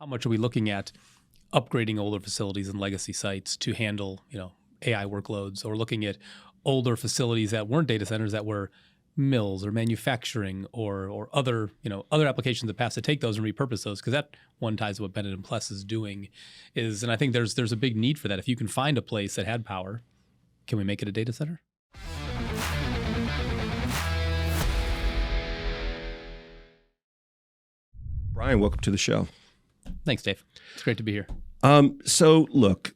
How much are we looking at upgrading older facilities and legacy sites to handle, AI workloads, or looking at older facilities that weren't data centers that were mills or manufacturing or other, other applications that pass to take those and repurpose those, because that one ties to what Bennett and Pless is doing and I think there's a big need for that. If you can find a place that had power, can we make it a data center? Brian, welcome to the show. Thanks, Dave. It's great to be here. So look,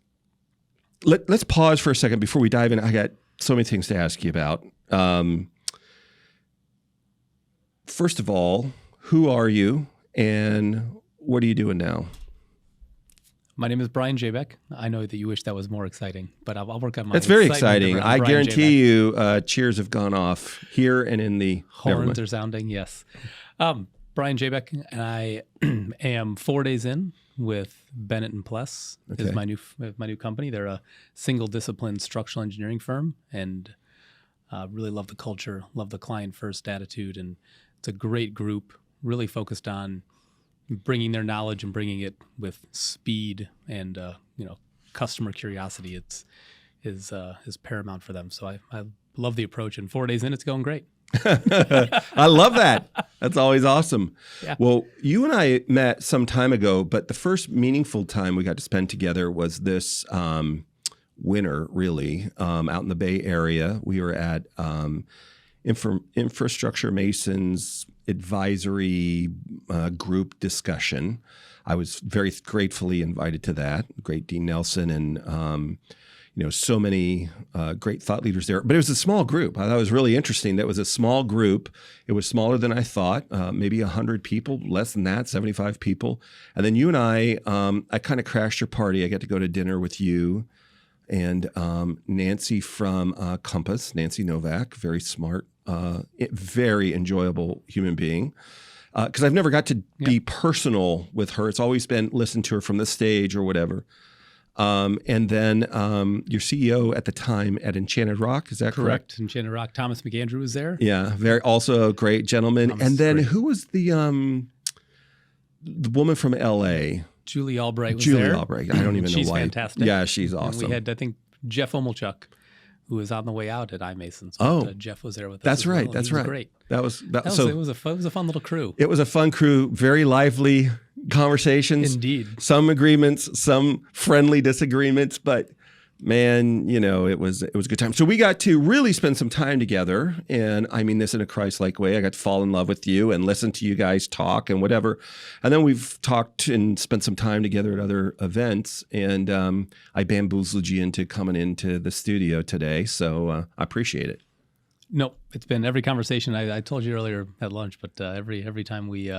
let's pause for a second before we dive in. I got so many things to ask you about. First of all, who are you and what are you doing now? My name is Brian Jabeck. I know that you wish that was more exciting, but I'll work on my That's very exciting. I Brian guarantee Jabeck. you cheers have gone off here and in the... Horns are sounding, yes. Brian Jabeck, and I am 4 days in with Bennett and Pless. Okay. Is my new company. They're a single discipline structural engineering firm, and really love the culture, love the client first attitude, and it's a great group. Really focused on bringing their knowledge and bringing it with speed and customer curiosity. Is paramount for them. So I love the approach. And 4 days in, it's going great. I love that. That's always awesome. Yeah. Well, you and I met some time ago, but the first meaningful time we got to spend together was this winter, really, out in the Bay Area. We were at Infrastructure Masons Advisory Group discussion. I was very gratefully invited to that. Great Dean Nelson and so many great thought leaders there. But it was a small group. I thought it was really interesting. That was a small group. It was smaller than I thought, maybe 100 people, less than that, 75 people. And then you and I kind of crashed your party. I got to go to dinner with you and Nancy from Compass, Nancy Novak, very smart, very enjoyable human being. Because I've never got to be personal with her. It's always been listen to her from the stage or whatever. And then your CEO at the time at Enchanted Rock, is that correct? Enchanted Rock, Thomas McAndrew was there. Yeah, also a great gentleman. Thomas and then great. Who was the woman from LA? Julie Albright was there. Julie Albright. I don't even know why. She's fantastic. Yeah, she's awesome. And we had, I think, Jeff Omelchuk, who was on the way out at iMasons. But, Jeff was there with us. That's right. Well. That's He was right. Great. It was a fun little crew. It was a fun crew. Very lively conversations. Indeed. Some agreements, some friendly disagreements, but man, it was a good time. So we got to really spend some time together, and I mean this in a Christ-like way. I got to fall in love with you and listen to you guys talk and whatever. And then we've talked and spent some time together at other events, and I bamboozled you into coming into the studio today, so I appreciate it. No, it's been every conversation. I told you earlier at lunch, but every time we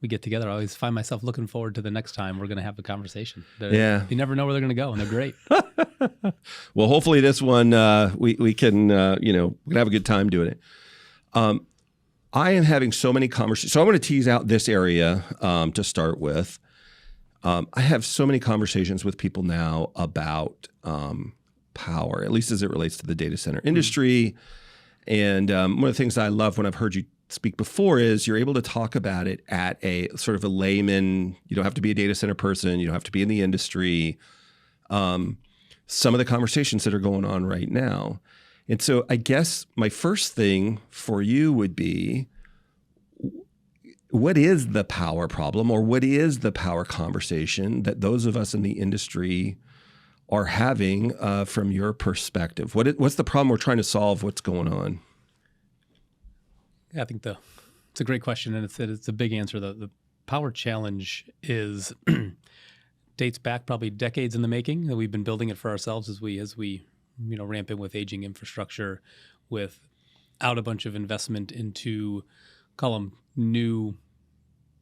get together, I always find myself looking forward to the next time we're going to have a conversation. You never know where they're going to go, and they're great. Well, hopefully this one we can we can have a good time doing it. I am having so many conversations. So I want to tease out this area to start with. I have so many conversations with people now about power, at least as it relates to the data center industry. And one of the things I love when I've heard you speak before is you're able to talk about it at a sort of a layman. You don't have to be a data center person. You don't have to be in the industry. Some of the conversations that are going on right now. And so I guess my first thing for you would be, what is the power problem, or what is the power conversation that those of us in the industry are having from your perspective? What's the problem we're trying to solve? What's going on? Yeah, I think it's a great question, and it's a big answer. The power challenge dates back probably decades in the making. That we've been building it for ourselves as we ramp in with aging infrastructure, without a bunch of investment into, call them new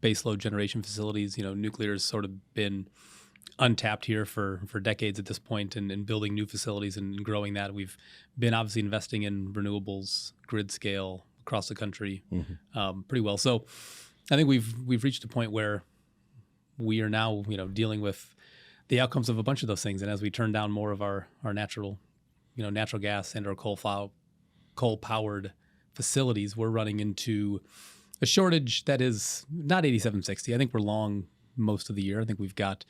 baseload generation facilities. Nuclear's sort of been untapped here for decades at this point, and building new facilities and growing that. We've been obviously investing in renewables, grid scale across the country, pretty well. So I think we've reached a point where we are now dealing with the outcomes of a bunch of those things. And as we turn down more of our natural gas and or coal powered facilities, we're running into a shortage that is not 8760. I think we're long most of the year. I think we've got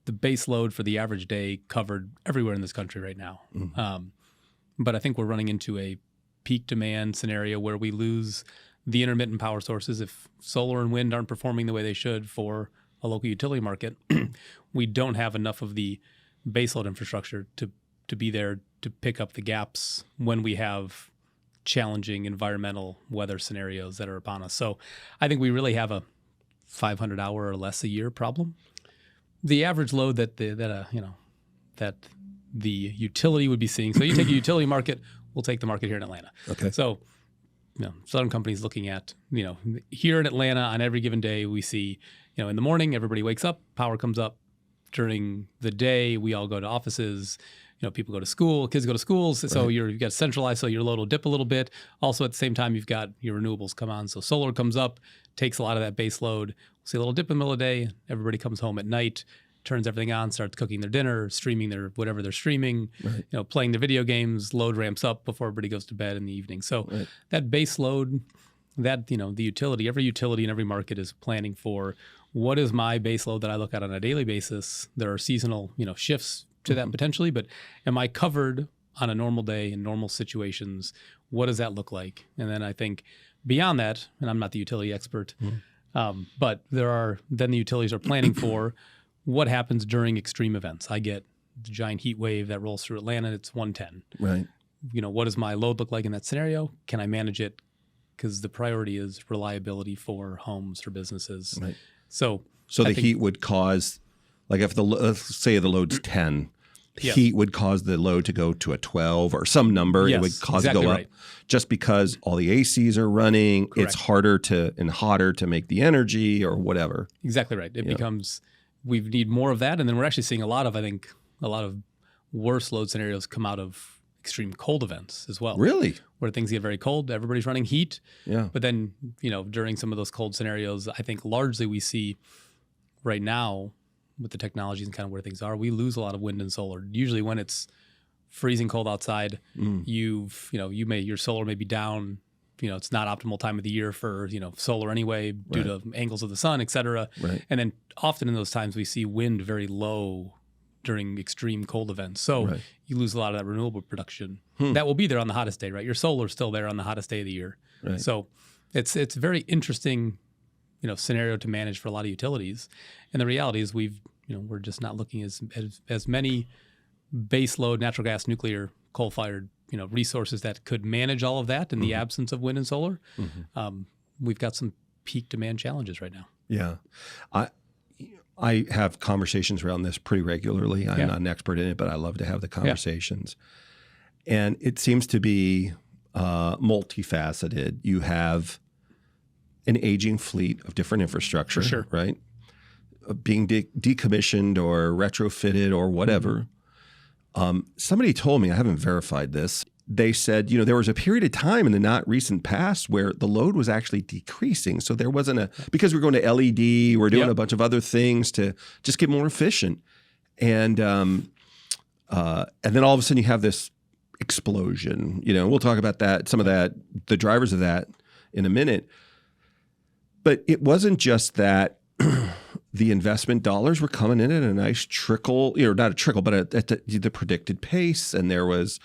the base load for the average day covered everywhere in this country right now. But I think we're running into a peak demand scenario where we lose the intermittent power sources. If solar and wind aren't performing the way they should for a local utility market, we don't have enough of the baseload infrastructure to be there to pick up the gaps when we have challenging environmental weather scenarios that are upon us. So I think we really have a 500 hour or less a year problem. The average load that the utility would be seeing. So you take a utility market, we'll take the market here in Atlanta. Okay. So, Southern Company's looking at, here in Atlanta on every given day, we see, in the morning, everybody wakes up, power comes up. During the day, we all go to offices, people go to school, kids go to schools. So you've got centralized, so your load will dip a little bit. Also, at the same time, you've got your renewables come on. So solar comes up, takes a lot of that base load. We'll see a little dip in the middle of the day. Everybody comes home at night, turns everything on, starts cooking their dinner, streaming their whatever they're streaming, playing their video games. Load ramps up before everybody goes to bed in the evening. So that base load, that the utility, every utility in every market is planning for what is my base load that I look at on a daily basis. There are seasonal shifts to that potentially, but am I covered on a normal day in normal situations? What does that look like? And then I think beyond that, and I'm not the utility expert, but then the utilities are planning for what happens during extreme events. I get the giant heat wave that rolls through Atlanta. It's 110. Right. What does my load look like in that scenario? Can I manage it? Because the priority is reliability for homes or businesses. Right. So the heat would cause, like if let's say the load's 10, heat would cause the load to go to a 12 or some number. It would cause it to go up just because all the ACs are running. Correct. It's harder and hotter to make the energy or whatever. Exactly right. It becomes, we need more of that. And then we're actually seeing a lot of worse load scenarios come out of extreme cold events as well. Really? Where things get very cold, everybody's running heat. Yeah. But then, during some of those cold scenarios, I think largely we see right now with the technologies and kind of where things are, we lose a lot of wind and solar. Usually when it's freezing cold outside, your solar may be down, it's not optimal time of the year for, solar anyway, due to angles of the sun, et cetera. Right. And then often in those times we see wind very low during extreme cold events. So you lose a lot of that renewable production. That will be there on the hottest day, right? Your solar's still there on the hottest day of the year. Right. So it's a very interesting, scenario to manage for a lot of utilities. And the reality is we're just not looking as many base load natural gas, nuclear, coal-fired, resources that could manage all of that in the absence of wind and solar. We've got some peak demand challenges right now. Yeah. I have conversations around this pretty regularly. I'm not an expert in it, but I love to have the conversations. And it seems to be multifaceted. You have an aging fleet of different infrastructure, right? Being decommissioned or retrofitted or whatever. Somebody told me, I haven't verified this, they said, there was a period of time in the not recent past where the load was actually decreasing. So there wasn't because we're going to LED, we're doing a bunch of other things to just get more efficient. And then all of a sudden you have this explosion. We'll talk about that, some of that, the drivers of that in a minute. But it wasn't just that the investment dollars were coming in at a nice trickle, not a trickle, but at the predicted pace. And there was,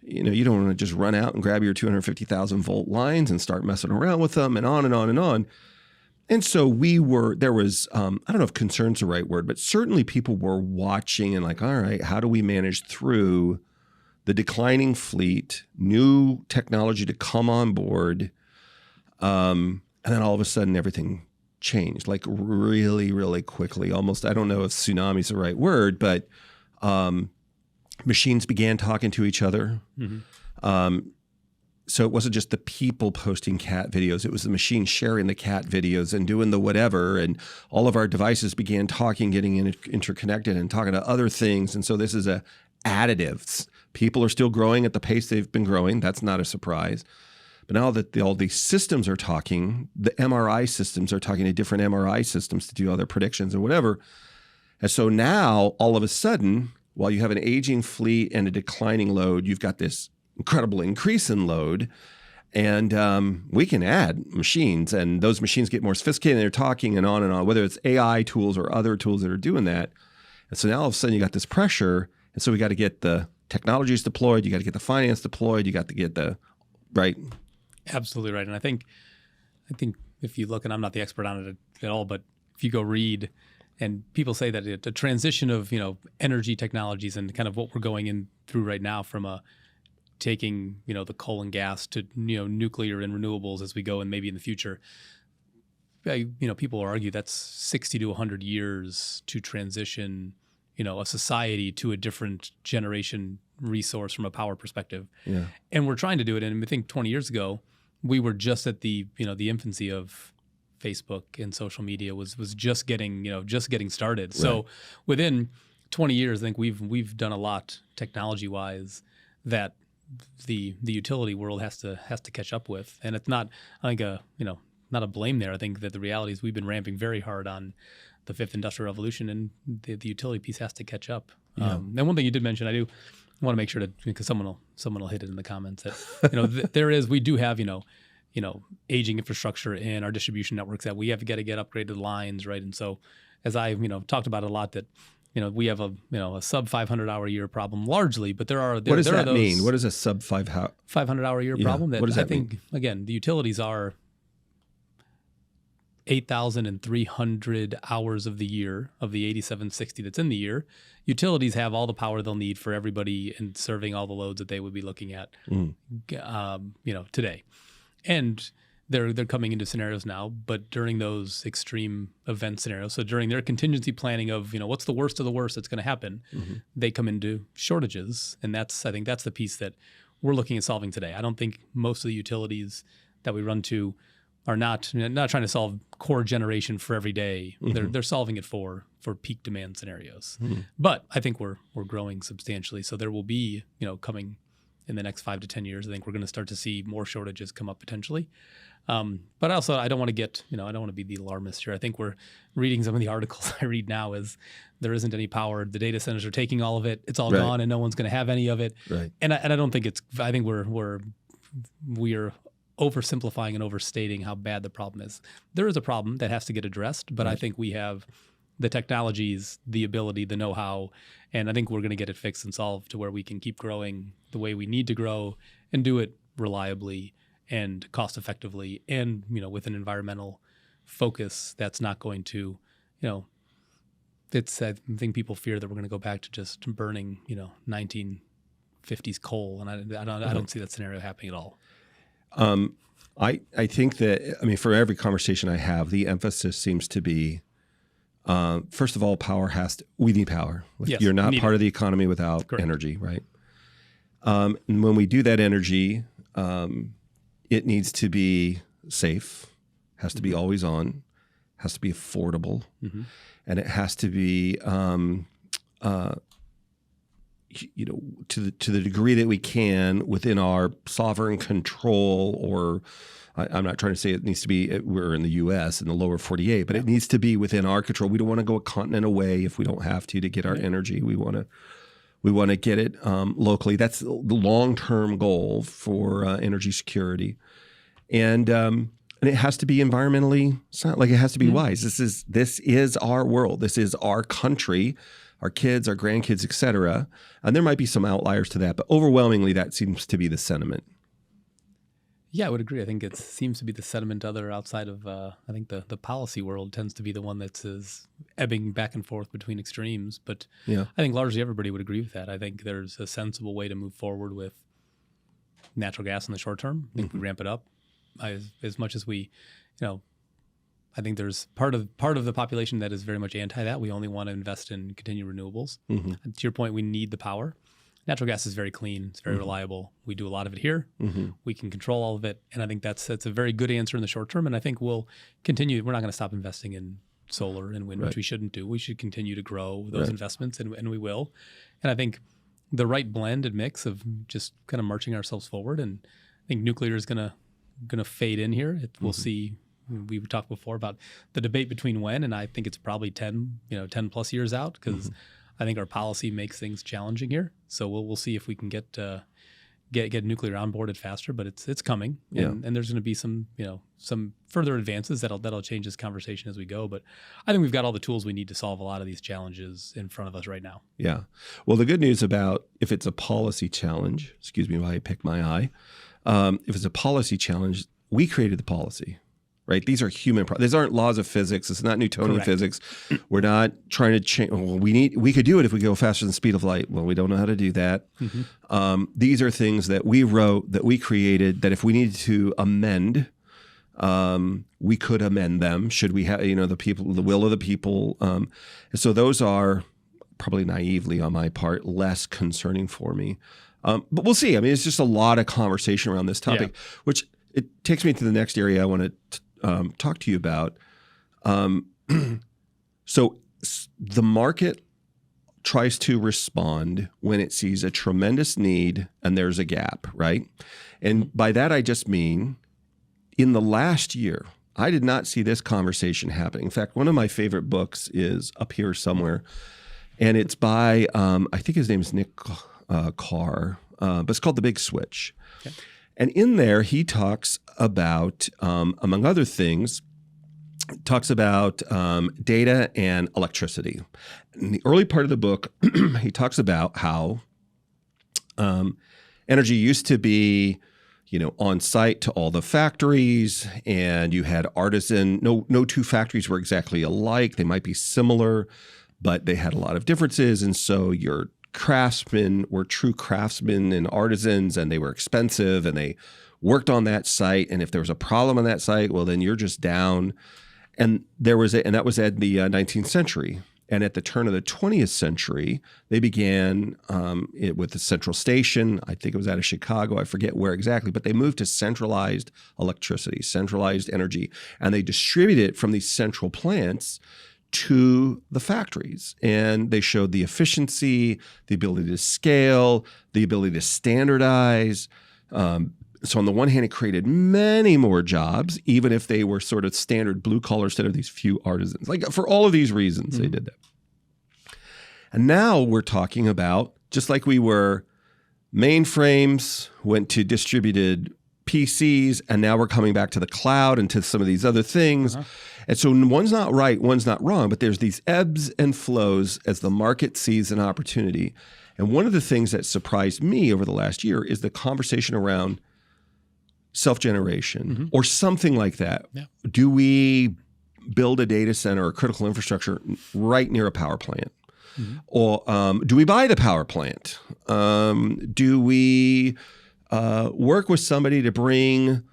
you don't want to just run out and grab your 250,000 volt lines and start messing around with them and on and on and on. And so there was, I don't know if concern's the right word, but certainly people were watching and like, all right, how do we manage through the declining fleet, new technology to come on board? And then all of a sudden everything changed like really, really quickly. Almost, I don't know if tsunami is the right word, but machines began talking to each other. So it wasn't just the people posting cat videos. It was the machine sharing the cat videos and doing the whatever. And all of our devices began talking, getting interconnected and talking to other things. And so this is additives. People are still growing at the pace they've been growing. That's not a surprise. But now that all these systems are talking, the MRI systems are talking to different MRI systems to do other predictions or whatever. And so now, all of a sudden, while you have an aging fleet and a declining load, you've got this incredible increase in load. And we can add machines, and those machines get more sophisticated, and they're talking and on, whether it's AI tools or other tools that are doing that. And so now all of a sudden you got this pressure, and so we got to get the technologies deployed, you got to get the finance deployed, you got to get the, right? Absolutely right. And I think if you look, and I'm not the expert on it at all, but if you go read, and people say that a transition of, energy technologies and kind of what we're going in through right now from taking, the coal and gas to, nuclear and renewables as we go, and maybe in the future, people will argue that's 60 to 100 years to transition, a society to a different generation resource from a power perspective. Yeah. And we're trying to do it. And I think 20 years ago, we were just at the infancy of Facebook, and social media was just getting started. Right. So within 20 years, I think we've done a lot technology wise that the utility world has to catch up with. And it's not, I think, not a blame there. I think that the reality is we've been ramping very hard on the fifth industrial revolution, and the utility piece has to catch up. Yeah. And one thing you did mention, I do want to make sure to, because someone will hit it in the comments, that we do have aging infrastructure in our distribution networks that we have got to get upgraded lines, right? And so, as I talked about a lot, that we have a sub 500-hour a year problem largely, but what does that mean? What is a sub 500-hour a year problem? What does that mean? Again, the utilities are 8,300 hours of the year of the 8,760 that's in the year. Utilities have all the power they'll need for everybody and serving all the loads that they would be looking at, today. And they're coming into scenarios now, but during those extreme event scenarios, so during their contingency planning of, what's the worst of the worst that's going to happen, they come into shortages. And I think that's the piece that we're looking at solving today. I don't think most of the utilities that we run to are not trying to solve core generation for every day. They're solving it for peak demand scenarios. But I think we're growing substantially. So there will be, coming in the next 5 to 10 years, I think we're going to start to see more shortages come up potentially. But also, I don't want to get, I don't want to be the alarmist here. I think we're reading some of the articles I read now is there isn't any power. The data centers are taking all of it. It's all gone, and no one's going to have any of it. Right. And I don't think I think we're oversimplifying and overstating how bad the problem is. There is a problem that has to get addressed, but I think we have the technologies, the ability, the know-how, and I think we're going to get it fixed and solved to where we can keep growing the way we need to grow and do it reliably and cost effectively, and with an environmental focus that's not going to, I think people fear that we're going to go back to just burning 1950s coal, and I don't see that scenario happening at all. I think that, for every conversation I have, the emphasis seems to be, first of all, we need power. Yes, you're not part of the economy without energy, right? And when we do that energy, it needs to be safe, has to be always on, has to be affordable, and it has to be, to the degree that we can within our sovereign control, or I'm not trying to say it needs to be, we're in the U.S. in the lower 48, but it needs to be within our control. We don't want to go a continent away if we don't have to get our energy. We want to get it locally. That's the long-term goal for energy security, and it has to be environmentally sound. Like, it has to be wise. This is our world. This is our country. Our kids, our grandkids, et cetera. And there might be some outliers to that, but overwhelmingly that seems to be the sentiment. Yeah, I would agree. I think it seems to be the sentiment outside of, I think the policy world tends to be the one that's ebbing back and forth between extremes. But I think largely everybody would agree with that. I think there's a sensible way to move forward with natural gas in the short term. I think we ramp it up as much as we, I think there's part of the population that is very much anti that. We only want to invest in continued renewables. To your point, we need the power. Natural gas is very clean. It's very reliable. We do a lot of it here. We can control all of it. And I think that's a very good answer in the short term. And I think we'll continue. We're not going to stop investing in solar and wind, which we shouldn't do. We should continue to grow those investments, and we will. And I think the right blend and mix of just kind of marching ourselves forward. And I think nuclear is going to fade in here. We'll see. We talked before about the debate between when, and I think it's probably 10 plus years out, because I think our policy makes things challenging here. So we'll see if we can get get nuclear onboarded faster, but it's coming, and there's going to be some further advances that'll change this conversation as we go. But I think we've got all the tools we need to solve a lot of these challenges in front of us right now. Yeah. Well, the good news about if it's a policy challenge, excuse me while I pick my eye, if it's a policy challenge, we created the policy. Right? These are human. These aren't laws of physics. It's not Newtonian Correct. physics. We're not trying to change. Well, we could do it if we go faster than the speed of light. Well, we don't know how to do that. These are things that we wrote, that we created, that if we needed to amend, we could amend them. Should we have, the will of the people? And so those are probably naively on my part less concerning for me. But we'll see. I mean, it's just a lot of conversation around this topic, which it takes me to the next area I want to talk to you about. So the market tries to respond when it sees a tremendous need and there's a gap, right? And by that, I just mean in the last year, I did not see this conversation happening. In fact, one of my favorite books is up here somewhere, and it's by, I think his name is Nick Carr, but it's called The Big Switch. Okay. And in there, he talks about, among other things, talks about data and electricity. In the early part of the book, he talks about how energy used to be, on site to all the factories, and you had artisan. No two factories were exactly alike. They might be similar, but they had a lot of differences, and so your craftsmen were true craftsmen and artisans, and they were expensive, and they worked on that site. And if there was a problem on that site, well, then you're just down. And that was in the 19th century. And at the turn of the 20th century, they began it with the central station. I think it was out of Chicago. I forget where exactly, but they moved to centralized electricity, centralized energy, and they distributed it from these central plants to the factories. And they showed the efficiency, the ability to scale, the ability to standardize. So on the one hand, it created many more jobs, even if they were sort of standard blue collar instead of these few artisans. Like for all of these reasons, they did that. And now we're talking about, just like we were, mainframes went to distributed PCs, and now we're coming back to the cloud and to some of these other things. And so one's not right, one's not wrong, but there's these ebbs and flows as the market sees an opportunity. And one of the things that surprised me over the last year is the conversation around self-generation or something like that. Yeah. Do we build a data center or critical infrastructure right near a power plant? Or do we buy the power plant? Do we work with somebody to bring,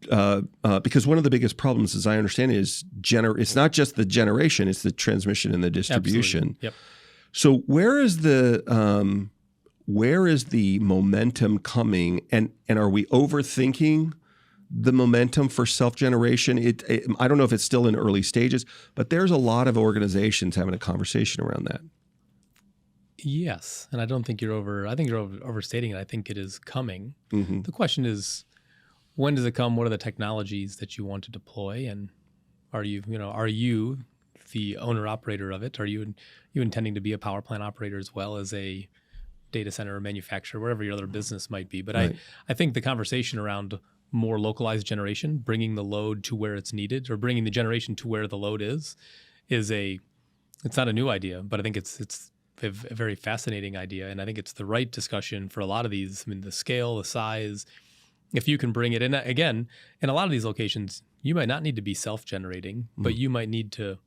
because one of the biggest problems, as I understand it, is it's not just the generation, it's the transmission and the distribution. Yep. So where is the momentum coming, and are we overthinking the momentum for self-generation? I don't know if it's still in early stages, but there's a lot of organizations having a conversation around that. Yes, and I don't think I think you're overstating it. I think it is coming. The question is, when does it come? What are the technologies that you want to deploy? And are you the owner operator of it? Are you intending to be a power plant operator as well as a data center manufacturer, wherever your other business might be? But right. I think the conversation around more localized generation, bringing the load to where it's needed, or bringing the generation to where the load is it's not a new idea, but I think it's a very fascinating idea. And I think it's the right discussion for a lot of these. I mean, the scale, the size, if you can bring it in. Again, in a lot of these locations, you might not need to be self-generating, but you might need to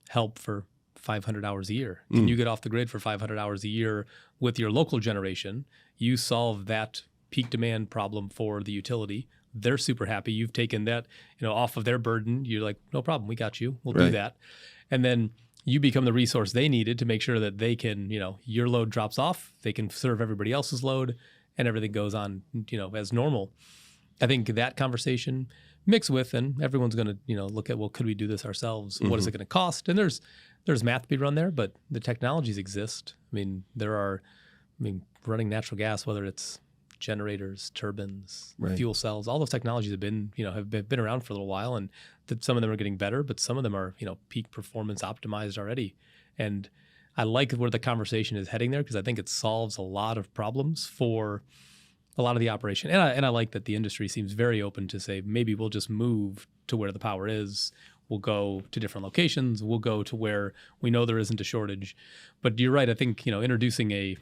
help for 500 hours a year. Can you get off the grid for 500 hours a year with your local generation? You solve that peak demand problem for the utility. They're super happy. You've taken that, off of their burden. You're like, no problem, we got you. We'll do that. And then you become the resource they needed to make sure that they can, your load drops off, they can serve everybody else's load, and everything goes on, as normal. I think that conversation mixed with, and everyone's going to, look at, well, could we do this ourselves? What is it going to cost? And there's math to be run there, but the technologies exist. Running natural gas, whether it's generators, turbines, fuel cells, all those technologies have been around for a little while, and some of them are getting better, but some of them are, peak performance optimized already. And I like where the conversation is heading there, because I think it solves a lot of problems for a lot of the operation. And I like that the industry seems very open to say, maybe we'll just move to where the power is. We'll go to different locations. We'll go to where we know there isn't a shortage. But you're right. I think, introducing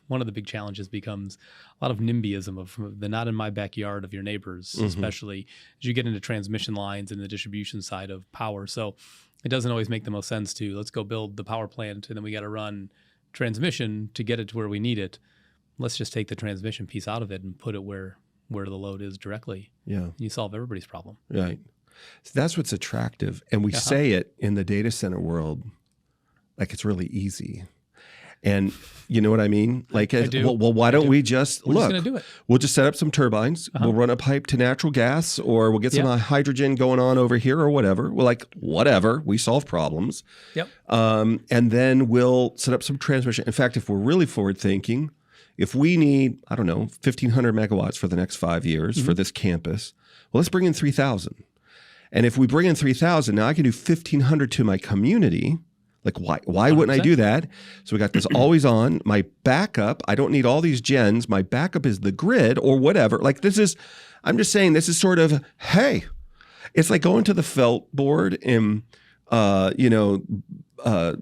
one of the big challenges becomes a lot of NIMBYism of the not in my backyard of your neighbors, especially as you get into transmission lines and the distribution side of power. So it doesn't always make the most sense to let's go build the power plant and then we got to run transmission to get it to where we need it. Let's just take the transmission piece out of it and put it where the load is directly. Yeah. And you solve everybody's problem. Right. So that's what's attractive. And we say it in the data center world like it's really easy. And you know what I mean? Like, well, why don't we just We're look? just gonna do it. We'll just set up some turbines. We'll run a pipe to natural gas, or we'll get some hydrogen going on over here, or whatever. We're like, whatever. We solve problems. Yep. And then we'll set up some transmission. In fact, if we're really forward thinking, if we need, I don't know, 1,500 megawatts for the next 5 years for this campus, well, let's bring in 3,000. And if we bring in 3,000, now I can do 1,500 to my community. Like, why wouldn't I do that? So we got this always on. My backup, I don't need all these gens. My backup is the grid or whatever. Like I'm just saying this is sort of, hey, it's like going to the felt board and,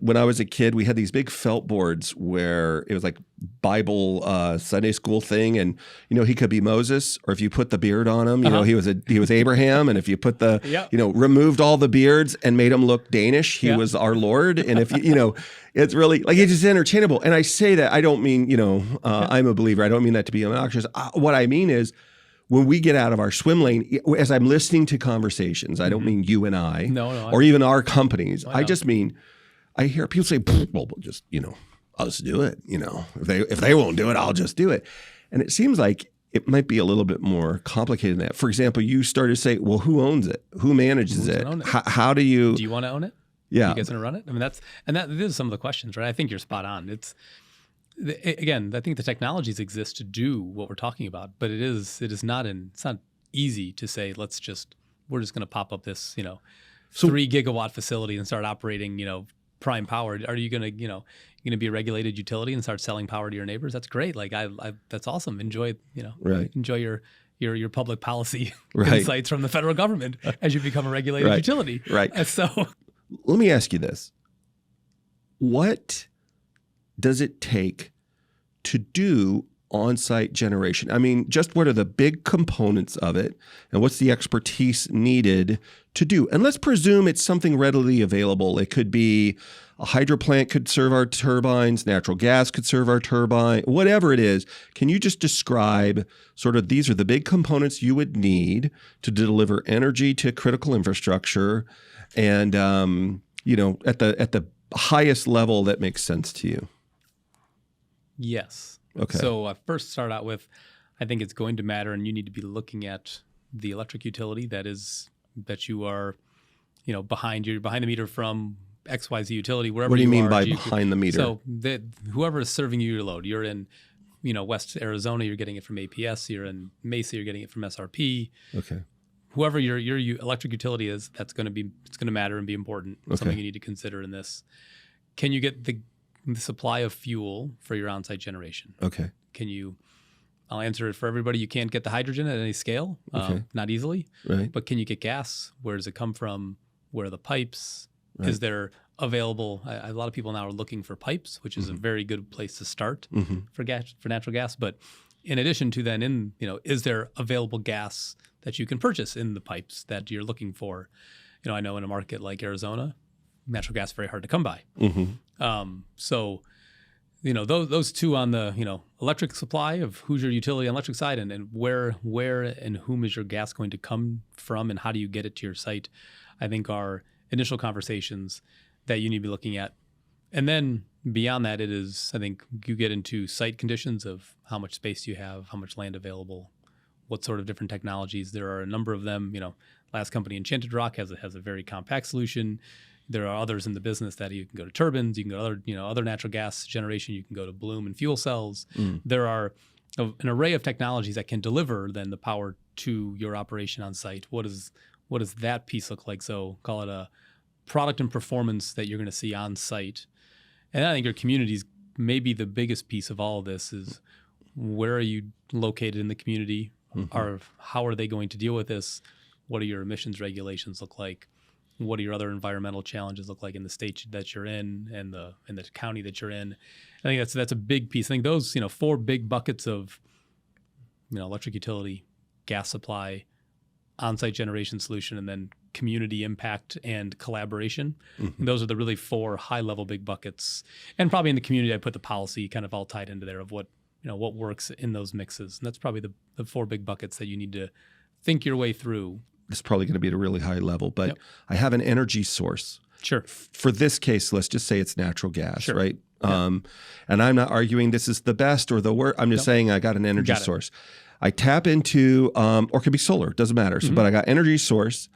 when I was a kid, we had these big felt boards where it was like Bible Sunday school thing, and he could be Moses, or if you put the beard on him, he was Abraham, and if you put the removed all the beards and made him look Danish, he was our Lord, and if it's really like it's just interchangeable. And I say that I don't mean I'm a believer. I don't mean that to be obnoxious. What I mean is, when we get out of our swim lane, as I'm listening to conversations, I don't mean you and I, or even our companies. I just mean I hear people say, "Well, just I'll just do it." If they won't do it, I'll just do it. And it seems like it might be a little bit more complicated than that. For example, you started to say, "Well, who owns it? Who manages it? How do you? Do you want to own it? Yeah, you guys want to run it? I mean, these are some of the questions, right? I think you're spot on. Again, I think the technologies exist to do what we're talking about, but it's not easy to say we're just going to pop up this 3 gigawatt facility and start operating prime power. Are you going to be a regulated utility and start selling power to your neighbors? That's great. Like that's awesome. Enjoy enjoy your public policy insights from the federal government as you become a regulated utility. Right. So let me ask you this: what does it take to do on-site generation? I mean, just what are the big components of it, and what's the expertise needed to do? And let's presume it's something readily available. It could be a hydro plant could serve our turbines, natural gas could serve our turbine, whatever it is. Can you just describe sort of these are the big components you would need to deliver energy to critical infrastructure, and at the highest level that makes sense to you? Yes. Okay. So I first start out with, I think it's going to matter, and you need to be looking at the electric utility that you are, behind the meter from XYZ utility, wherever you are. What do you mean by behind the meter? So whoever is serving you your load, you're in, West Arizona, you're getting it from APS. You're in Mesa, you're getting it from SRP. Okay. Whoever your electric utility is, it's going to matter and be important. Okay. Something you need to consider in this. Can you get the supply of fuel for your on-site generation? Okay. I'll answer it for everybody. You can't get the hydrogen at any scale, not easily. Right. But can you get gas? Where does it come from? Where are the pipes? Right. Is there available? A lot of people now are looking for pipes, which is a very good place to start for natural gas. But in addition to then, is there available gas that you can purchase in the pipes that you're looking for? I know in a market like Arizona, natural gas is very hard to come by. So, those two on the, electric supply of who's your utility on the electric side and where and whom is your gas going to come from and how do you get it to your site, I think are initial conversations that you need to be looking at. And then beyond that, I think you get into site conditions of how much space you have, how much land available, what sort of different technologies. There are a number of them. Last company, Enchanted Rock, has a very compact solution. There are others in the business that you can go to turbines, you can go to other natural gas generation, you can go to Bloom and fuel cells. There are an array of technologies that can deliver then the power to your operation on site. What does that piece look like? So call it a product and performance that you're going to see on site. And I think your community's maybe the biggest piece of all of this is where are you located in the community? Mm-hmm. How are they going to deal with this? What do your emissions regulations look like? What do your other environmental challenges look like in the state that you're in and the county that you're in? I think that's a big piece. I think those 4 big buckets of electric utility, gas supply, on-site generation solution, and then community impact and collaboration. Mm-hmm. Those are the really 4 high-level big buckets. And probably in the community, I put the policy kind of all tied into there of what works in those mixes. And that's probably the 4 big buckets that you need to think your way through. It's probably going to be at a really high level, but Yep. I have an energy source. Sure. For this case, let's just say it's natural gas, Sure. right? Yeah. And I'm not arguing this is the best or the worst. I'm just saying I got an energy source. I tap into, or it could be solar, doesn't matter. So, but I got energy source.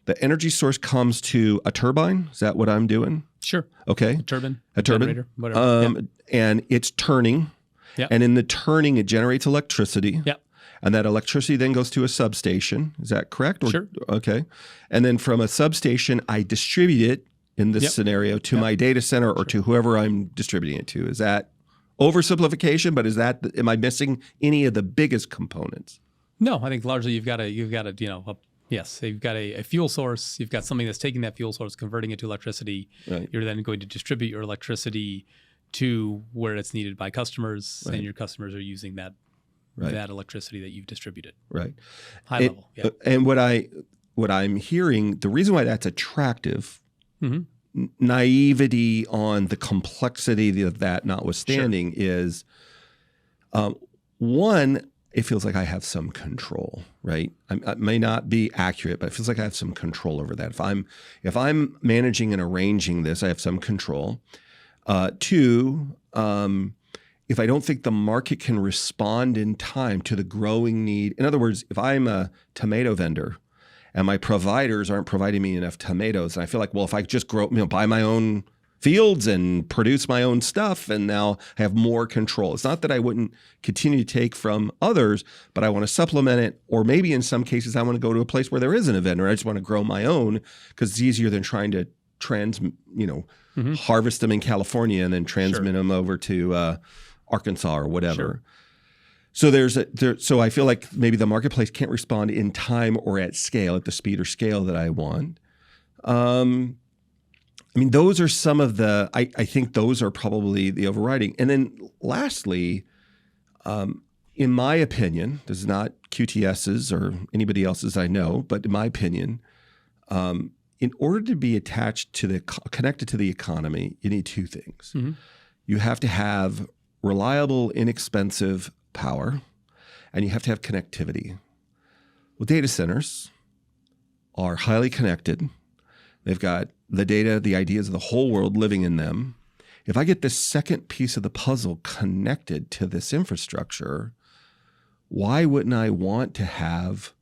The energy source comes to a turbine. Is that what I'm doing? Sure. Okay. A turbine. Generator, whatever. And it's turning. Yep. And in the turning, it generates electricity. Yep. And that electricity then goes to a substation. Is that correct? Sure. Okay. And then from a substation, I distribute it in this scenario to my data center or to whoever I'm distributing it to. Is that oversimplification? But am I missing any of the biggest components? No, I think largely you've got a yes, you've got a fuel source. You've got something that's taking that fuel source, converting it to electricity. Right. You're then going to distribute your electricity to where it's needed by customers, Right. and your customers are using that electricity that you've distributed. Right. High level. Yeah. And what I'm hearing, the reason why that's attractive, naivety on the complexity of that notwithstanding, is one, it feels like I have some control, right? I may not be accurate, but it feels like I have some control over that. If I'm managing and arranging this, I have some control. Two, if I don't think the market can respond in time to the growing need. In other words, if I'm a tomato vendor and my providers aren't providing me enough tomatoes, and I feel like, well, if I just buy my own fields and produce my own stuff, and now I have more control. It's not that I wouldn't continue to take from others, but I want to supplement it. Or maybe in some cases, I want to go to a place where there isn't a vendor. I just want to grow my own because it's easier than trying to harvest them in California and then transmit them over to Arkansas or whatever. Sure. So so I feel like maybe the marketplace can't respond in time or at scale, at the speed or scale that I want. Those are some of I think those are probably the overriding. And then lastly, in my opinion, this is not QTS's or anybody else's I know, but in my opinion, in order to be connected to the economy, you need 2 things. Mm-hmm. You have to have reliable, inexpensive power, and you have to have connectivity. Well, data centers are highly connected. They've got the data, the ideas of the whole world living in them. If I get this second piece of the puzzle connected to this infrastructure, why wouldn't I want to have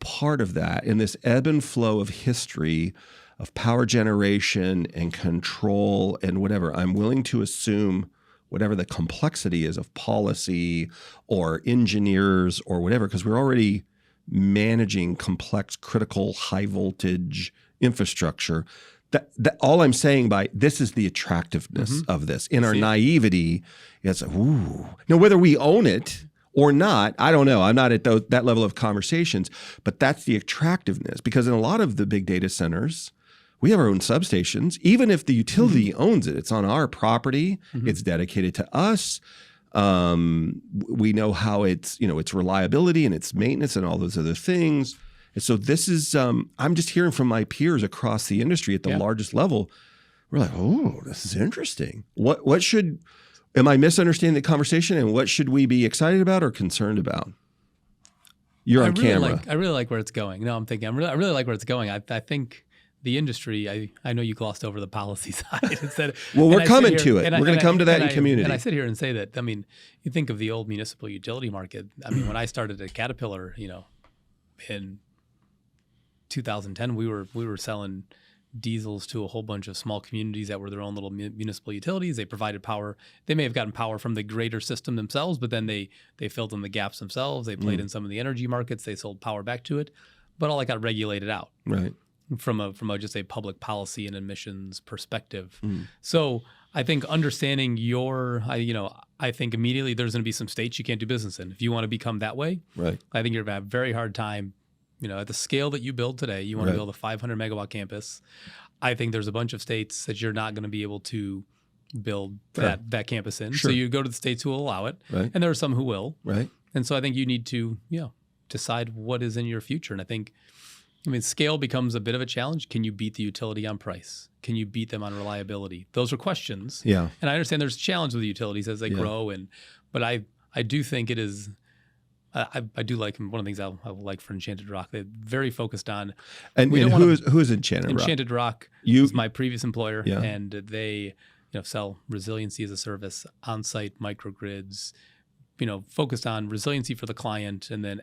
part of that in this ebb and flow of history of power generation and control and whatever? I'm willing to assume whatever the complexity is of policy or engineers or whatever, because we're already managing complex, critical, high voltage infrastructure. That all I'm saying by this is the attractiveness of this. In our naivety, it's ooh. Now, whether we own it or not, I don't know. I'm not at that level of conversations, but that's the attractiveness. Because in a lot of the big data centers, we have our own substations. Even if the utility owns it, it's on our property. It's dedicated to us. We know how its reliability and its maintenance and all those other things. And so this is, I'm just hearing from my peers across the industry at the largest level. We're like, oh, this is interesting. Am I misunderstanding the conversation, and what should we be excited about or concerned about? You're on camera. I really like where it's going. No, I'm thinking, I really like where it's going. I think the industry, I know you glossed over the policy side instead. Well, we're coming to it. We're going to come to that in community. And I sit here and say that, you think of the old municipal utility market. When I started at Caterpillar, in 2010, we were selling diesels to a whole bunch of small communities that were their own little municipal utilities. They provided power. They may have gotten power from the greater system themselves, but then they filled in the gaps themselves. They played in some of the energy markets. They sold power back to it, but all that got regulated out. Right. From just a public policy and emissions perspective. So I think understanding I think immediately there's going to be some states you can't do business in. If you want to become that way, Right. I think you're going to have a very hard time. At the scale that you build today, you want Right. to build a 500 megawatt campus. I think there's a bunch of states that you're not going to be able to build that campus in. Sure. So you go to the states who will allow it, Right. and there are some who will. Right. And so I think you need to, decide what is in your future. And I think, scale becomes a bit of a challenge. Can you beat the utility on price? Can you beat them on reliability? Those are questions. Yeah. And I understand there's a challenge with the utilities as they grow. But I do think it is. I do like one of the things I will like for Enchanted Rock. They're very focused on. And who is Enchanted Rock? Enchanted Rock is my previous employer, and they sell resiliency as a service, on-site microgrids, focused on resiliency for the client, and then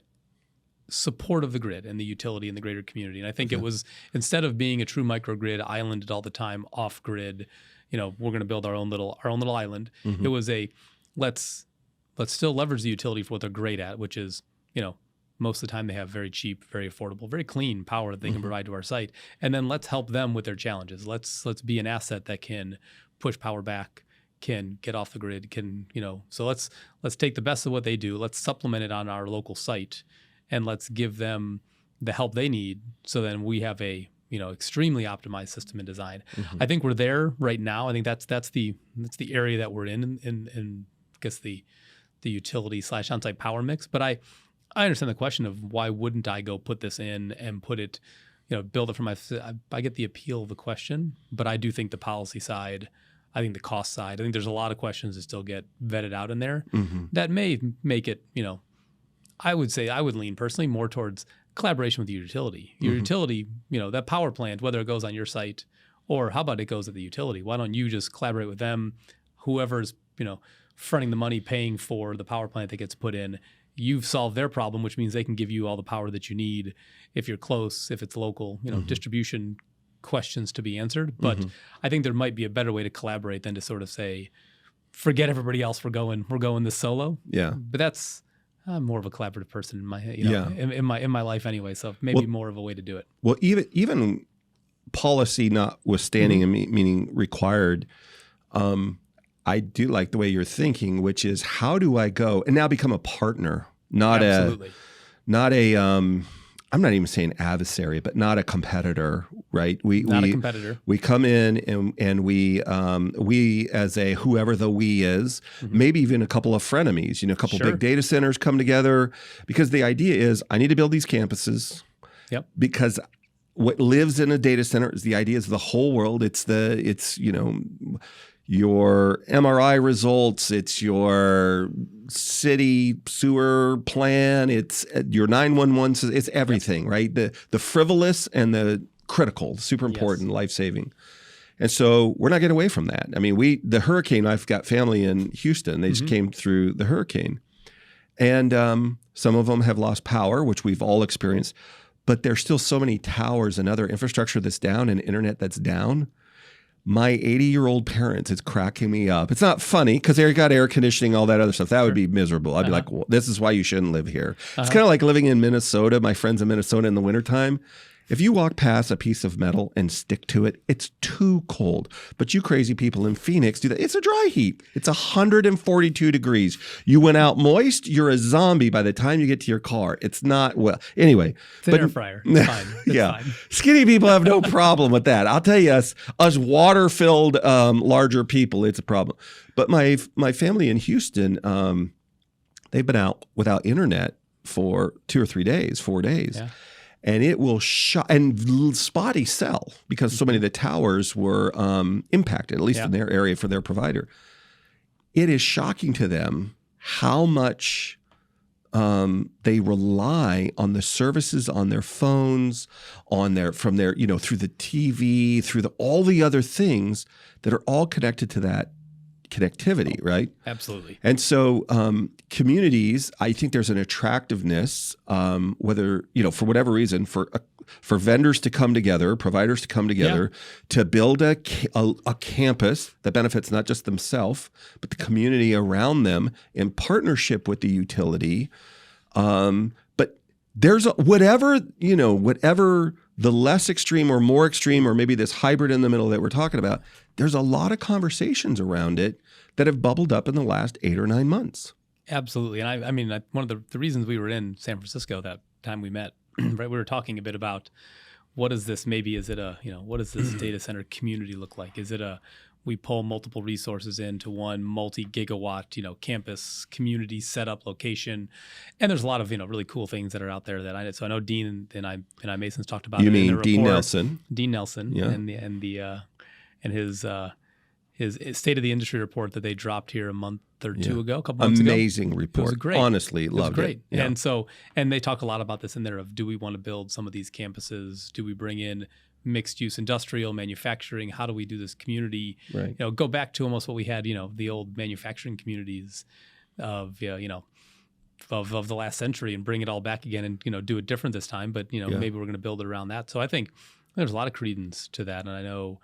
support of the grid and the utility and the greater community. And I think it was, instead of being a true microgrid islanded all the time off grid, we're going to build our own little island. It was a let's still leverage the utility for what they're great at, which is, most of the time they have very cheap, very affordable, very clean power that they can provide to our site. And then let's help them with their challenges. Let's be an asset that can push power back, can get off the grid, so let's take the best of what they do. Let's supplement it on our local site, and let's give them the help they need. So then we have a extremely optimized system and design. I think we're there right now. I think that's the area that we're in I guess the utility / on-site power mix. But I understand the question of why wouldn't I go put this in and put it, build it for my. I get the appeal of the question, but I do think the policy side. I think the cost side. I think there's a lot of questions that still get vetted out in there that may make it. I would say I would lean personally more towards collaboration with the utility. Your utility, that power plant, whether it goes on your site or how about it goes at the utility. Why don't you just collaborate with them? Whoever's fronting the money, paying for the power plant that gets put in. You've solved their problem, which means they can give you all the power that you need if you're close, if it's local. Distribution questions to be answered. But I think there might be a better way to collaborate than to sort of say, forget everybody else. We're going this solo. Yeah. But that's. I'm more of a collaborative person in my in my life anyway, so maybe more of a way to do it. Well, even policy notwithstanding, meaning required, I do like the way you're thinking, which is how do I go and now become a partner, not a I'm not even saying adversary, but not a competitor, right? Not a competitor. We come in and we as a whoever the we is, maybe even a couple of frenemies, a couple big data centers come together because the idea is I need to build these campuses. Yep. Because what lives in a data center is the idea is the whole world. It's your MRI results, it's your city sewer plan, it's your 911, it's everything, right? The frivolous and the critical, super important, life-saving. And so we're not getting away from that. I mean, the hurricane, I've got family in Houston. They just came through the hurricane. And some of them have lost power, which we've all experienced. But there's still so many towers and other infrastructure that's down and internet that's down. My 80-year-old parents, it's cracking me up. It's not funny because they got air conditioning, all that other stuff. That would be miserable. I'd be like, well, this is why you shouldn't live here. It's kind of like living in Minnesota, my friends in Minnesota in the wintertime. If you walk past a piece of metal and stick to it, it's too cold. But you crazy people in Phoenix do that. It's a dry heat. It's 142 degrees. You went out moist, you're a zombie by the time you get to your car. It's not, well, anyway. It's an air fryer. It's fine. It's fine. Skinny people have no problem with that. I'll tell you, us water-filled larger people, it's a problem. But my family in Houston, they've been out without internet for 2 or 3 days, 4 days. Yeah. And it will and spotty cell because so many of the towers were impacted, at least in their area for their provider. It is shocking to them how much they rely on the services on their phones, through the TV, through all the other things that are all connected to that connectivity, right? Absolutely. And so communities, I think there's an attractiveness, whether, for whatever reason, for vendors to come together, providers to come together to build a campus that benefits not just themselves, but the community around them in partnership with the utility. But there's whatever the less extreme or more extreme, or maybe this hybrid in the middle that we're talking about, there's a lot of conversations around it that have bubbled up in the last 8 or 9 months. Absolutely. And I mean, one of the reasons we were in San Francisco that time we met, right, we were talking a bit about what is this, maybe is it what does this data center community look like? Is it we pull multiple resources into one multi-gigawatt, campus community setup location, and there's a lot of really cool things that are out there that I know Dean and I Mason's talked about. You it mean in the Dean report. Nelson? Dean Nelson, yeah, and his state of the industry report that they dropped here a month or two ago, a couple months Amazing ago. report. It was great. Honestly, loved it. Great. Yeah. And they talk a lot about this in there of, do we want to build some of these campuses? Do we bring in mixed use industrial manufacturing? How do we do this community? Right. Go back to almost what we had, the old manufacturing communities of of the last century, and bring it all back again and do it different this time. But maybe we're going to build it around that. So I think there's a lot of credence to that, and I know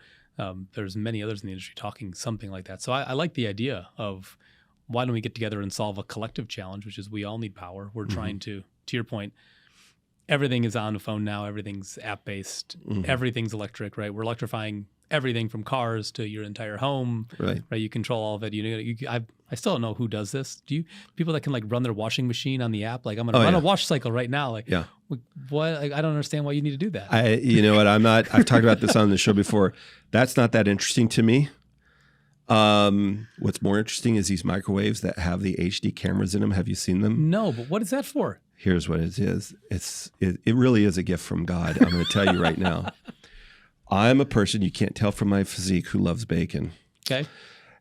there's many others in the industry talking something like that. So I like the idea of, why don't we get together and solve a collective challenge, which is we all need power. We're trying to your point, everything is on the phone now. Everything's app-based. Everything's electric, right? We're electrifying everything from cars to your entire home, right? You control all of it. I still don't know who does this. Do you, people that can run their washing machine on the app? Like, I'm going to run a wash cycle right now. Like, what? I don't understand why you need to do that. You know what? I've talked about this on the show before. That's not that interesting to me. What's more interesting is these microwaves that have the HD cameras in them. Have you seen them? No, but what is that for? Here's what it is. It really is a gift from God. I'm going to tell you right now. I'm a person, you can't tell from my physique, who loves bacon. Okay.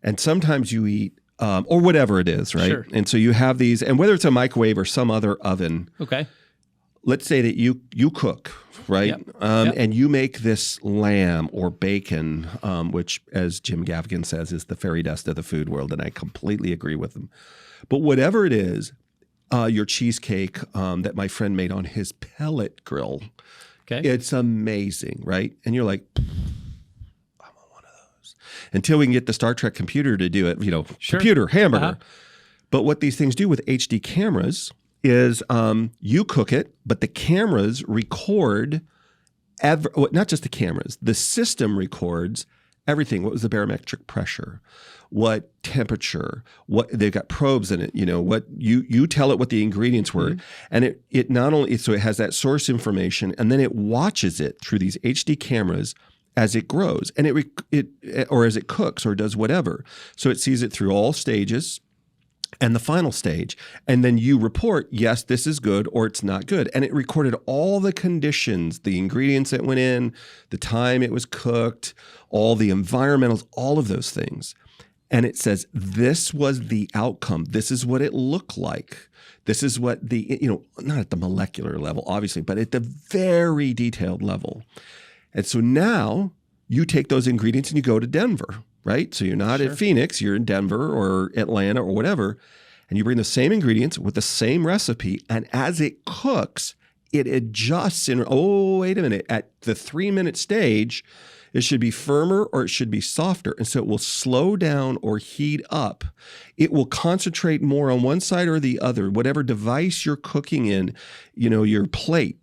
And sometimes you eat, or whatever it is, right? Sure. And so you have these, and whether it's a microwave or some other oven. Okay. Let's say that you cook, right? Yep. And you make this lamb or bacon, which, as Jim Gaffigan says, is the fairy dust of the food world, and I completely agree with him. But whatever it is, your cheesecake that my friend made on his pellet grill, it's amazing, right? And you're like, I want one of those. Until we can get the Star Trek computer to do it, computer, hamburger. But what these things do with HD cameras is you cook it, but the cameras record, not just the cameras, the system records everything. What was the barometric pressure? What temperature? What they've got probes in it. What you tell it what the ingredients were, and it not only so it has that source information, and then it watches it through these HD cameras as it grows, and or as it cooks or does whatever. So it sees it through all stages. And the final stage. And then you report, yes, this is good or it's not good. And it recorded all the conditions, the ingredients that went in, the time it was cooked, all the environmentals, all of those things. And it says, this was the outcome. This is what it looked like. This is what not at the molecular level, obviously, but at the very detailed level. And so now you take those ingredients and you go to Denver. Right? So you're not at Phoenix, you're in Denver or Atlanta or whatever, and you bring the same ingredients with the same recipe, and as it cooks, it adjusts wait a minute, at the 3-minute stage, it should be firmer or it should be softer. And so it will slow down or heat up. It will concentrate more on one side or the other, whatever device you're cooking in, your plate.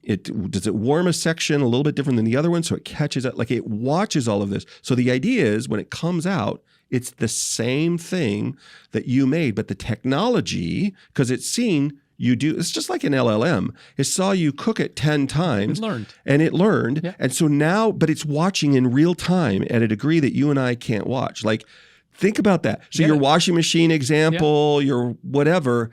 Does it warm a section a little bit different than the other one? So it catches up, it watches all of this. So the idea is when it comes out, it's the same thing that you made, but the technology, because it's seen you do, it's just like an LLM. It saw you cook it 10 times. It learned. Yeah. And so now, but it's watching in real time at a degree that you and I can't watch. Think about that. So your washing machine example, your whatever,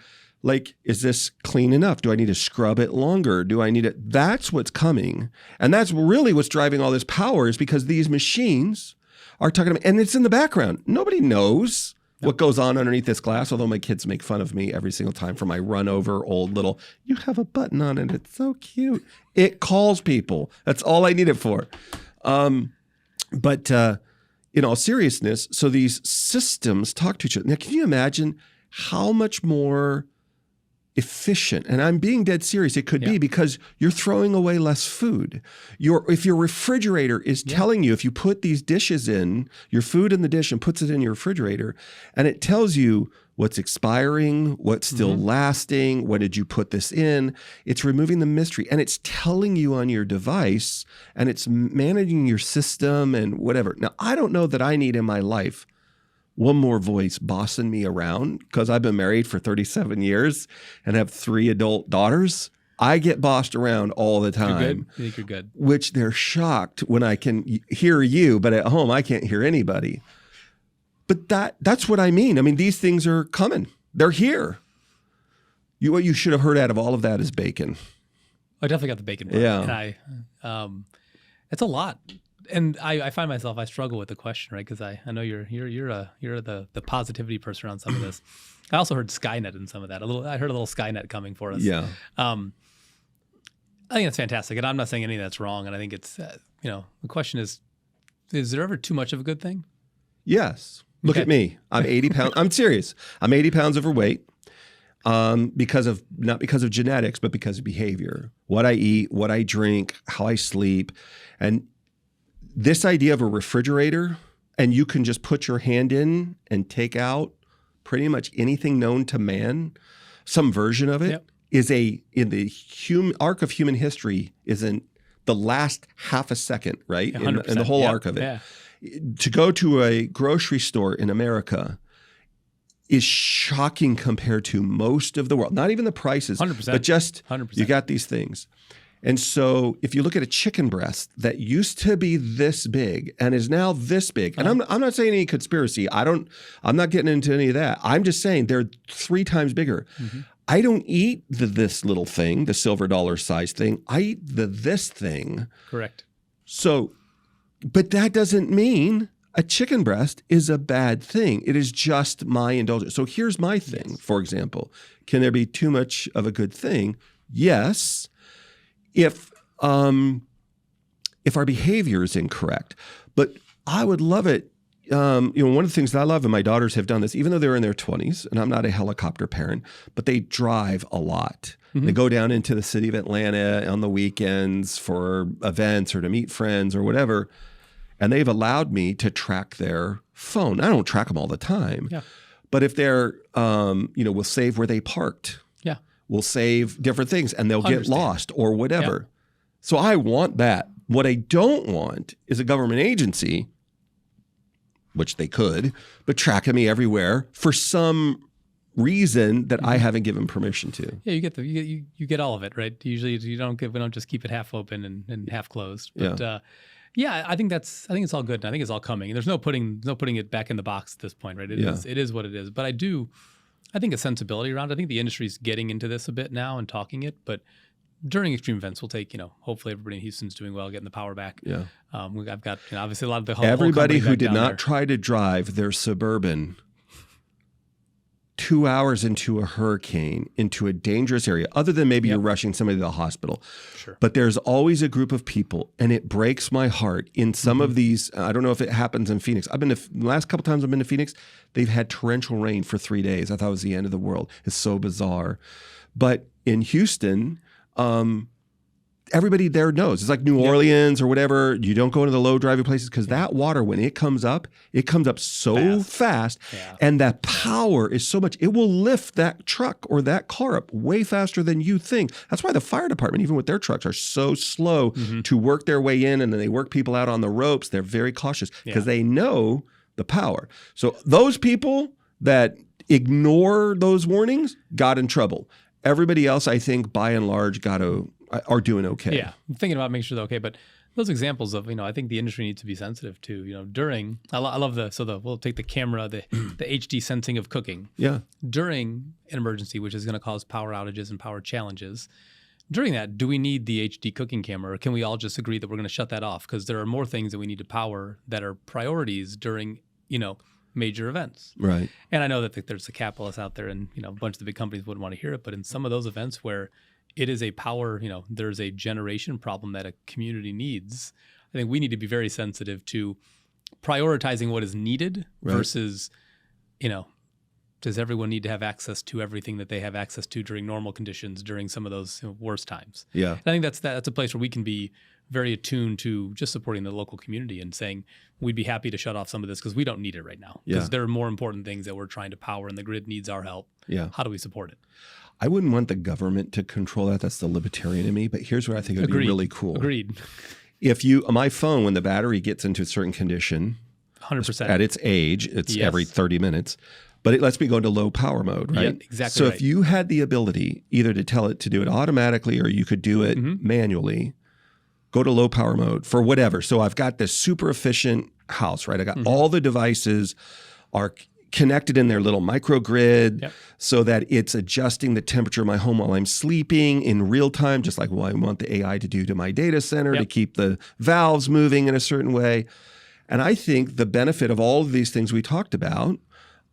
is this clean enough? Do I need to scrub it longer? Do I need it? That's what's coming. And that's really what's driving all this power, is because these machines are talking about, and it's in the background. Nobody knows what goes on underneath this glass, although my kids make fun of me every single time for my run over old little, you have a button on it. It's so cute. It calls people. That's all I need it for. But in all seriousness, so these systems talk to each other. Now, can you imagine how much more efficient. And I'm being dead serious. It could be because you're throwing away less food. If your refrigerator is telling you, if you put these dishes in, your food in the dish and puts it in your refrigerator, and it tells you what's expiring, what's still lasting, when did you put this in, it's removing the mystery. And it's telling you on your device, and it's managing your system and whatever. Now, I don't know that I need in my life one more voice bossing me around, because I've been married for 37 years and have 3 adult daughters. I get bossed around all the time. You're good? You think you're good? Which they're shocked when I can hear you, but at home I can't hear anybody. But that's what I mean. I mean, these things are coming. They're here. What you should have heard out of all of that is bacon. I definitely got the bacon part. Yeah. And it's a lot. And I find myself, I struggle with the question, right? Because I know you're the positivity person around some of this. I also heard Skynet in some of that. I heard a little Skynet coming for us. Yeah. I think that's fantastic, and I'm not saying any of that's wrong. And I think it's the question is there ever too much of a good thing? Yes. Look at me. I'm 80 pounds. I'm serious. I'm 80 pounds overweight. Not because of genetics, but because of behavior. What I eat, what I drink, how I sleep, and this idea of a refrigerator, and you can just put your hand in and take out pretty much anything known to man, some version of it, is in the arc of human history, is in the last half a second, right? In the whole arc of it. Yeah. To go to a grocery store in America is shocking compared to most of the world. Not even the prices, 100%. But just 100%. You got these things. And so if you look at a chicken breast that used to be this big and is now this big, and I'm not saying any conspiracy. I'm not getting into any of that. I'm just saying they're 3 times bigger. Mm-hmm. I don't eat this little thing, the silver dollar size thing. I eat this thing. Correct. So, but that doesn't mean a chicken breast is a bad thing. It is just my indulgence. So here's my thing, for example. Can there be too much of a good thing? Yes. If our behavior is incorrect. But I would love it. One of the things that I love, and my daughters have done this, even though they're in their 20s, and I'm not a helicopter parent, but they drive a lot. Mm-hmm. They go down into the city of Atlanta on the weekends for events or to meet friends or whatever. And they've allowed me to track their phone. I don't track them all the time. Yeah. But if they're, we'll save where they parked. Yeah. We'll save different things and they'll get lost or whatever. Yeah. So I want that. What I don't want is a government agency, which they could, but tracking me everywhere for some reason that I haven't given permission to. Yeah, you get all of it, right? Usually we don't just keep it half open and half closed. But I think it's all good. And I think it's all coming. There's no putting it back in the box at this point, right? It is what it is. But I think a sensibility around it. I think the industry's getting into this a bit now and talking it, but during extreme events, we'll take, hopefully everybody in Houston's doing well, getting the power back. Yeah. I've got, obviously a lot of the everybody who did not try to drive their Suburban 2 hours into a hurricane, into a dangerous area, other than maybe you're rushing somebody to the hospital. Sure. But there's always a group of people, and it breaks my heart in some of these. I don't know if it happens in Phoenix. The last couple times I've been to Phoenix, they've had torrential rain for 3 days. I thought it was the end of the world. It's so bizarre. But in Houston, everybody there knows. It's like New Orleans or whatever. You don't go into the low driving places because that water, when it comes up so fast. Yeah. And that power is so much. It will lift that truck or that car up way faster than you think. That's why the fire department, even with their trucks, are so slow to work their way in, and then they work people out on the ropes. They're very cautious because they know the power. So those people that ignore those warnings got in trouble. Everybody else, I think, by and large, are doing okay. Yeah, I'm thinking about making sure they're okay. But those examples of, I think the industry needs to be sensitive to, during, I love we'll take the camera, the HD sensing of cooking. Yeah. During an emergency, which is going to cause power outages and power challenges, during that, do we need the HD cooking camera, or can we all just agree that we're going to shut that off? Because there are more things that we need to power that are priorities during, major events. Right. And I know that there's the capitalists out there and, a bunch of the big companies wouldn't want to hear it, but in some of those events where it is a power, there's a generation problem that a community needs, I think we need to be very sensitive to prioritizing what is needed versus, does everyone need to have access to everything that they have access to during normal conditions during some of those worst times? Yeah. And I think that's a place where we can be very attuned to just supporting the local community and saying we'd be happy to shut off some of this because we don't need it right now. Because there are more important things that we're trying to power and the grid needs our help. Yeah. How do we support it? I wouldn't want the government to control that. That's the libertarian in me. But here's what I think would be really cool. Agreed. If my phone, when the battery gets into a certain condition, 100%. At its age, it's every 30 minutes, but it lets me go into low power mode, right? Yeah, exactly. So if you had the ability either to tell it to do it automatically or you could do it manually, go to low power mode for whatever. So I've got this super efficient house, right? I got all the devices are connected in their little microgrid so that it's adjusting the temperature of my home while I'm sleeping in real time, just like what I want the AI to do to my data center to keep the valves moving in a certain way. And I think the benefit of all of these things we talked about,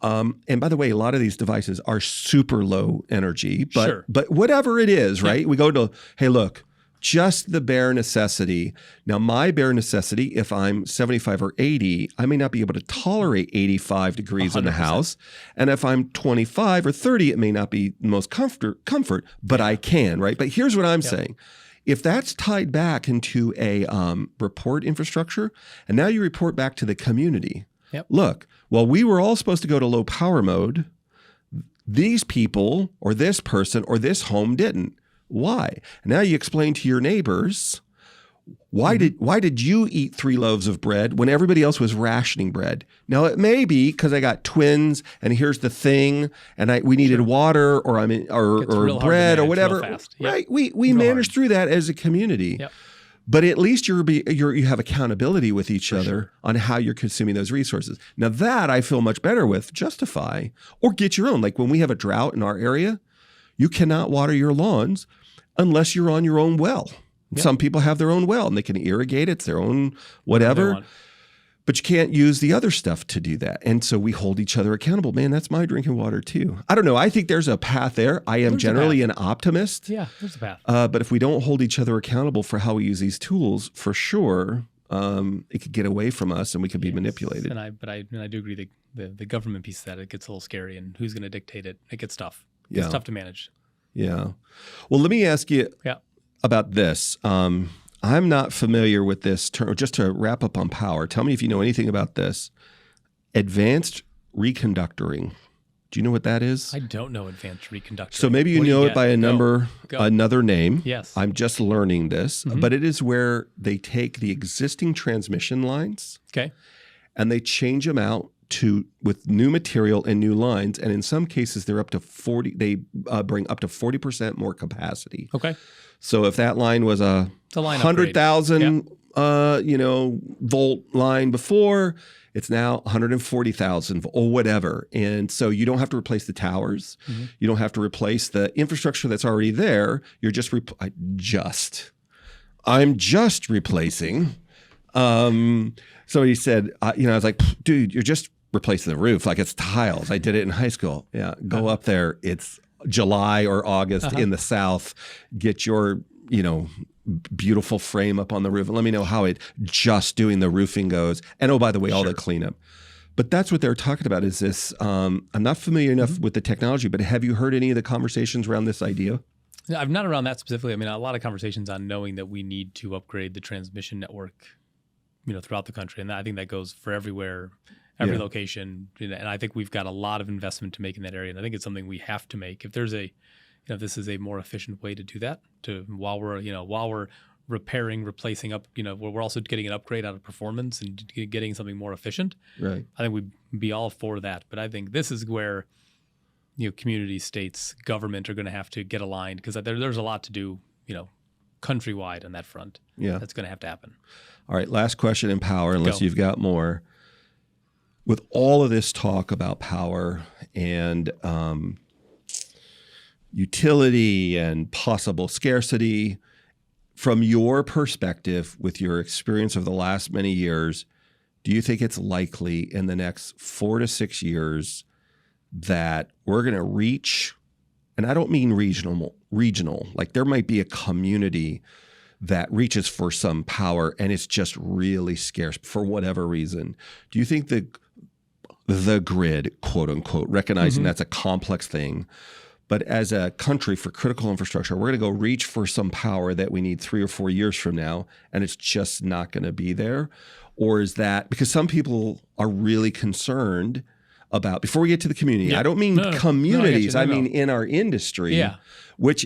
and by the way, a lot of these devices are super low energy, but whatever it is, right? We go to, hey, look, just the bare necessity. Now, my bare necessity, if I'm 75 or 80, I may not be able to tolerate 85 degrees 100%. In the house. And if I'm 25 or 30, it may not be the most comfort, but I can, right? But here's what I'm saying. If that's tied back into a report infrastructure, and now you report back to the community, look, well, we were all supposed to go to low power mode. These people or this person or this home didn't. Why? Now you explain to your neighbors, why did you eat 3 loaves of bread when everybody else was rationing bread? Now it may be because I got twins, and here's the thing, and we needed water or bread or whatever. Right? We managed through that as a community. But at least you have accountability with each other on how you're consuming those resources. Now that I feel much better with. Justify or get your own. Like when we have a drought in our area, you cannot water your lawns unless you're on your own well. Some people have their own well and they can irrigate it. It's their own whatever. But you can't use the other stuff to do that. And so we hold each other accountable. Man, that's my drinking water too. I don't know. I think there's a path there. I am generally an optimist. Yeah, there's a path. But if we don't hold each other accountable for how we use these tools, for sure, it could get away from us and we could be manipulated. But I do agree the government piece of that, it gets a little scary, and who's going to dictate it? It gets tough. It's tough to manage. Yeah. Well, let me ask you about this. I'm not familiar with this term. Just to wrap up on power, tell me if you know anything about this. Advanced reconductoring. Do you know what that is? I don't know advanced reconductoring. So maybe you know it by another name. Yes. I'm just learning this, but it is where they take the existing transmission lines and they change them out with new material and new lines, and in some cases they're up to 40. They bring up to 40% more capacity. Okay. So if that line was a 100,000 volt line before, it's now 140,000 or whatever, and so you don't have to replace the towers. You don't have to replace the infrastructure that's already there. You're just I'm just replacing. Somebody said, I was like, dude, you're just replacing the roof like it's tiles. I did it in high school. Yeah, go up there. It's July or August in the South. Get your, beautiful frame up on the roof and let me know how just doing the roofing goes. And oh, by the way, all the cleanup. But that's what they're talking about is this. I'm not familiar enough with the technology, but have you heard any of the conversations around this idea? I'm not around that specifically. I mean, a lot of conversations on knowing that we need to upgrade the transmission network, throughout the country. And I think that goes for everywhere, every location. And I think we've got a lot of investment to make in that area. And I think it's something we have to make. If there's this is a more efficient way to do that, while we're repairing, replacing up, we're also getting an upgrade out of performance and getting something more efficient. Right. I think we'd be all for that. But I think this is where, communities, states, government are going to have to get aligned because there's a lot to do, countrywide on that front. Yeah. That's going to have to happen. All right. Last question in power, unless you've got more. With all of this talk about power and utility and possible scarcity, from your perspective, with your experience of the last many years, do you think it's likely in the next 4 to 6 years that we're going to reach, and I don't mean regional, like there might be a community that reaches for some power and it's just really scarce for whatever reason. Do you think the the grid, quote unquote, recognizing that's a complex thing. But as a country for critical infrastructure, we're going to go reach for some power that we need 3 or 4 years from now, and it's just not going to be there? Or is that because some people are really concerned about, before we get to the community, I don't mean communities, I mean in our industry, which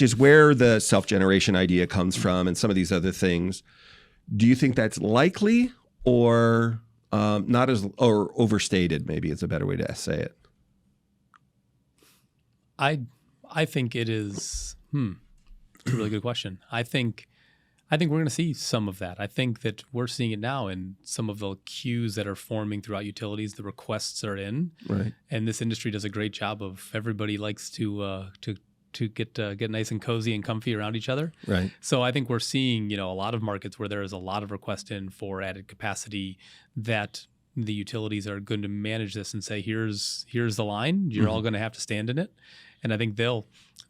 is where the self-generation idea comes from and some of these other things. Do you think that's likely or not as, or overstated maybe is a better way to say it? I think it is. It's a really good question. I think we're going to see some of that. I think that we're seeing it now in some of the queues that are forming throughout utilities. The requests are in, right? And this industry does a great job of. Everybody likes to get nice and cozy and comfy around each other, right? So I think we're seeing a lot of markets where there is a lot of request in for added capacity that the utilities are going to manage this and say, here's the line. You're all going to have to stand in it. And I think they're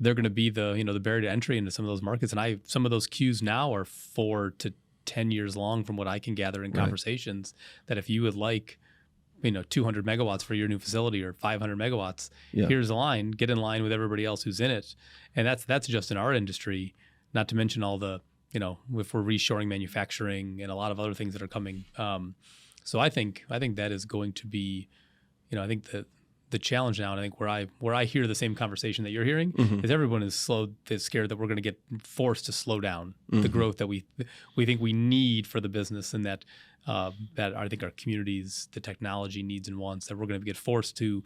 going to be the the barrier to entry into some of those markets. And some of those queues now are 4 to 10 years long, from what I can gather in conversations. That if you would like 200 megawatts for your new facility or 500 megawatts, here's the line. Get in line with everybody else who's in it. And that's just in our industry. Not to mention all the if we're reshoring manufacturing and a lot of other things that are coming. So I think that is going to be, I think the challenge now, and I think where I hear the same conversation that you're hearing is everyone is scared that we're going to get forced to slow down the growth that we think we need for the business, and that I think our communities, the technology needs and wants, that we're going to get forced to,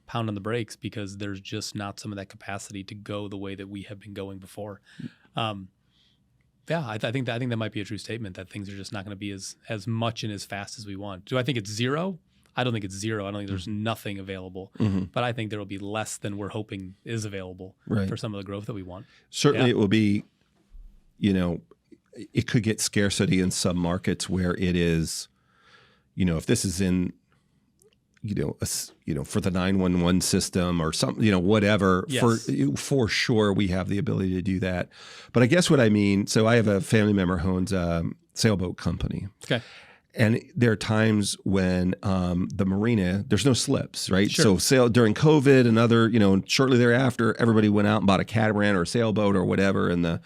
pound on the brakes because there's just not some of that capacity to go the way that we have been going before. I think that might be a true statement, that things are just not going to be as much and as fast as we want. Do I think it's zero? I don't think it's zero. I don't think there's nothing available, but I think there will be less than we're hoping is available for some of the growth that we want. Certainly it will be, it could get scarcity in some markets where it is, if this is in, for the 911 system or something, whatever, for sure we have the ability to do that. But I guess what I mean, so I have a family member who owns a sailboat company. Okay. And there are times when the marina, there's no slips, right? Sure. So during COVID and other, shortly thereafter, everybody went out and bought a catamaran or a sailboat or whatever in the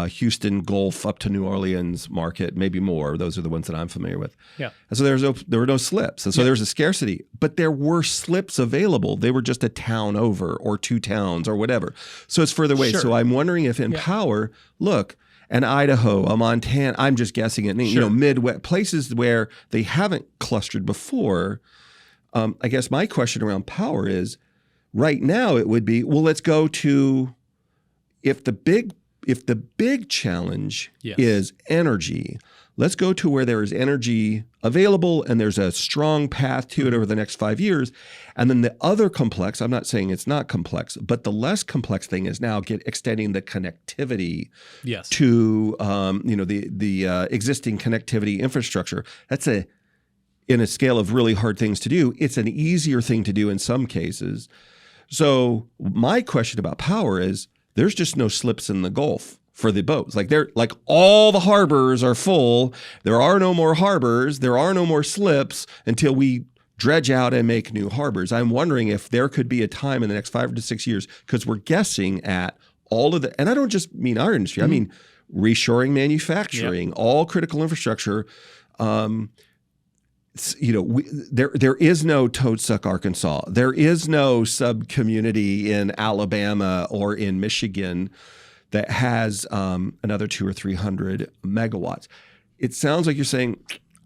Houston Gulf up to New Orleans market, maybe more. Those are the ones that I'm familiar with. Yeah. And so there were no slips. And so there was a scarcity, but there were slips available. They were just a town over or 2 towns or whatever. So it's further away. Sure. So I'm wondering if in power, look, and Idaho, a Montana, I'm just guessing it, Midwest, places where they haven't clustered before. I guess my question around power is, right now it would be, well, let's go to, if the big challenge is energy, let's go to where there is energy available and there's a strong path to it over the next 5 years. And then the other complex, I'm not saying it's not complex, but the less complex thing is now extending the connectivity to the existing connectivity infrastructure. That's in a scale of really hard things to do. It's an easier thing to do in some cases. So my question about power is, there's just no slips in the Gulf for the boats. Like all the harbors are full. There are no more harbors. There are no more slips until we dredge out and make new harbors. I'm wondering if there could be a time in the next 5 to 6 years, because we're guessing at all of and I don't just mean our industry, I mean reshoring manufacturing, all critical infrastructure. There is no Toadsuck, Arkansas. There is no sub-community in Alabama or in Michigan that has another 200 or 300 megawatts. It sounds like you're saying,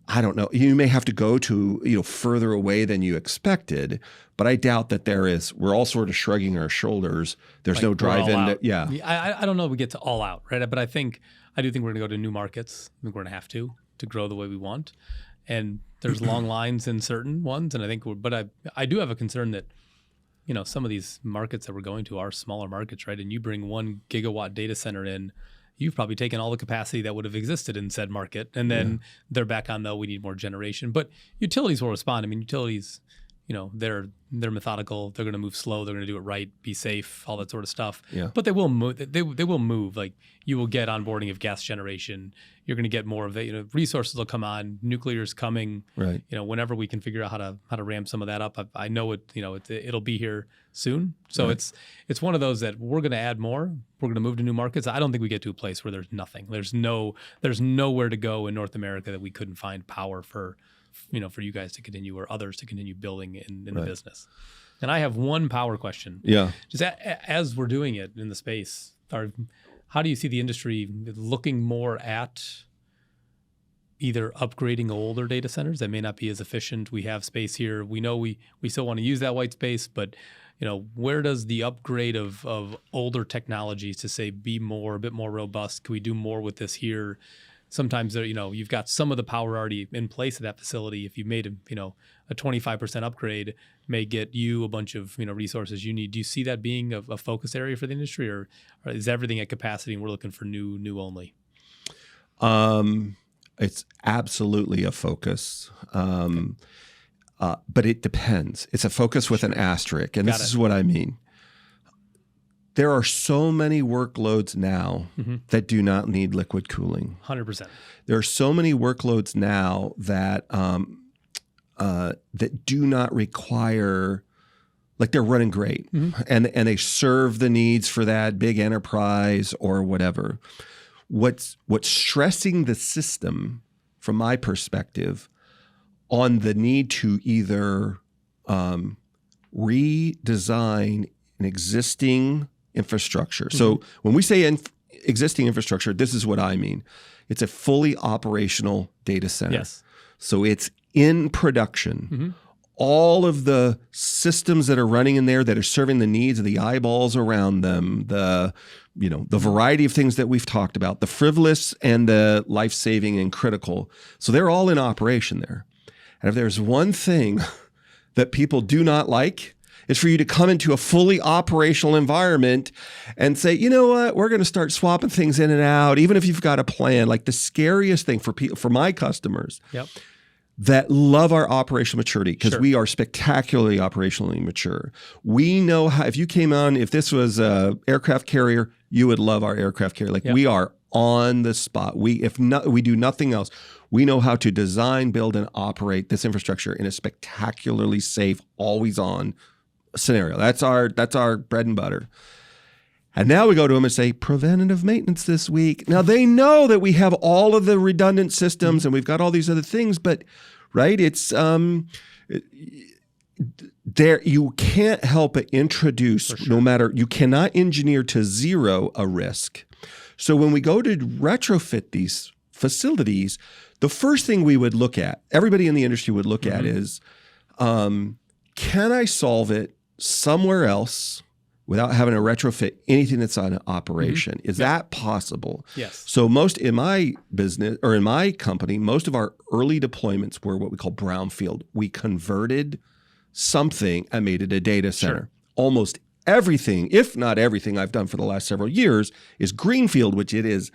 I don't know, you may have to go to further away than you expected, but I doubt that there is. We're all sort of shrugging our shoulders. There's no drive-in. I don't know if we get to all out, right? But I do think we're going to go to new markets. I think we're going to have to grow the way we want. And there's long lines in certain ones, and I think I do have a concern that some of these markets that we're going to are smaller markets, right? And you bring 1 gigawatt data center in, you've probably taken all the capacity that would have existed in said market, and then they're back on we need more generation. But utilities will respond. I mean, utilities, they're methodical. They're going to move slow. They're going to do it right, be safe, all that sort of stuff. Yeah. But they will move. They will move. Like you will get onboarding of gas generation. You're going to get more of it. Resources will come on. Nuclear's coming. Right. Whenever we can figure out how to ramp some of that up. I know it. It'll be here soon. So Right. it's one of those that we're going to add more. We're going to move to new markets. I don't think we get to a place where there's nothing. There's nowhere to go in North America that we couldn't find power for you guys to continue or others to continue building in the Right. business. And I have one power question. Yeah. Just as we're doing it in the space, how do you see the industry looking more at either upgrading older data centers that may not be as efficient? We have space here. We know we still want to use that white space, but where does the upgrade of older technologies to say be a bit more robust? Can we do more with this here? Sometimes you've got some of the power already in place at that facility. If you made a 25% upgrade, may get you a bunch of resources you need. Do you see that being a focus area for the industry, or is everything at capacity and we're looking for new only? It's absolutely a focus, but it depends. It's a focus with an asterisk, and this is what I mean. There are so many workloads now that do not need liquid cooling. 100%. There are so many workloads now that that do not require, like they're running great, and they serve the needs for that big enterprise or whatever. What's stressing the system, from my perspective, on the need to either redesign an existing infrastructure. So when we say existing infrastructure, this is what I mean. It's a fully operational data center. Yes. So it's in production. All of the systems that are running in there that are serving the needs of the eyeballs around them, the variety of things that we've talked about, the frivolous and the life-saving and critical. So they're all in operation there. And if there's one thing that people do not like, it's for you to come into a fully operational environment and say, you know what, we're going to start swapping things in and out, even if you've got a plan. Like the scariest thing for my customers that love our operational maturity, because we are spectacularly operationally mature. We know how, if this was an aircraft carrier, you would love our aircraft carrier. Like we are on the spot. We do nothing else. We know how to design, build, and operate this infrastructure in a spectacularly safe, always on scenario. That's our bread and butter. And now we go to them and say, preventative maintenance this week. Now they know that we have all of the redundant systems and we've got all these other things, but it's there, you can't help but introduce, you cannot engineer to zero a risk. So when we go to retrofit these facilities, the first thing we would look at, everybody in the industry would look at is, can I solve it somewhere else without having to retrofit anything that's on operation? Is that possible? Yes. So in my business or in my company, most of our early deployments were what we call brownfield. We converted something and made it a data center. Almost everything, if not everything I've done for the last several years is greenfield, which it is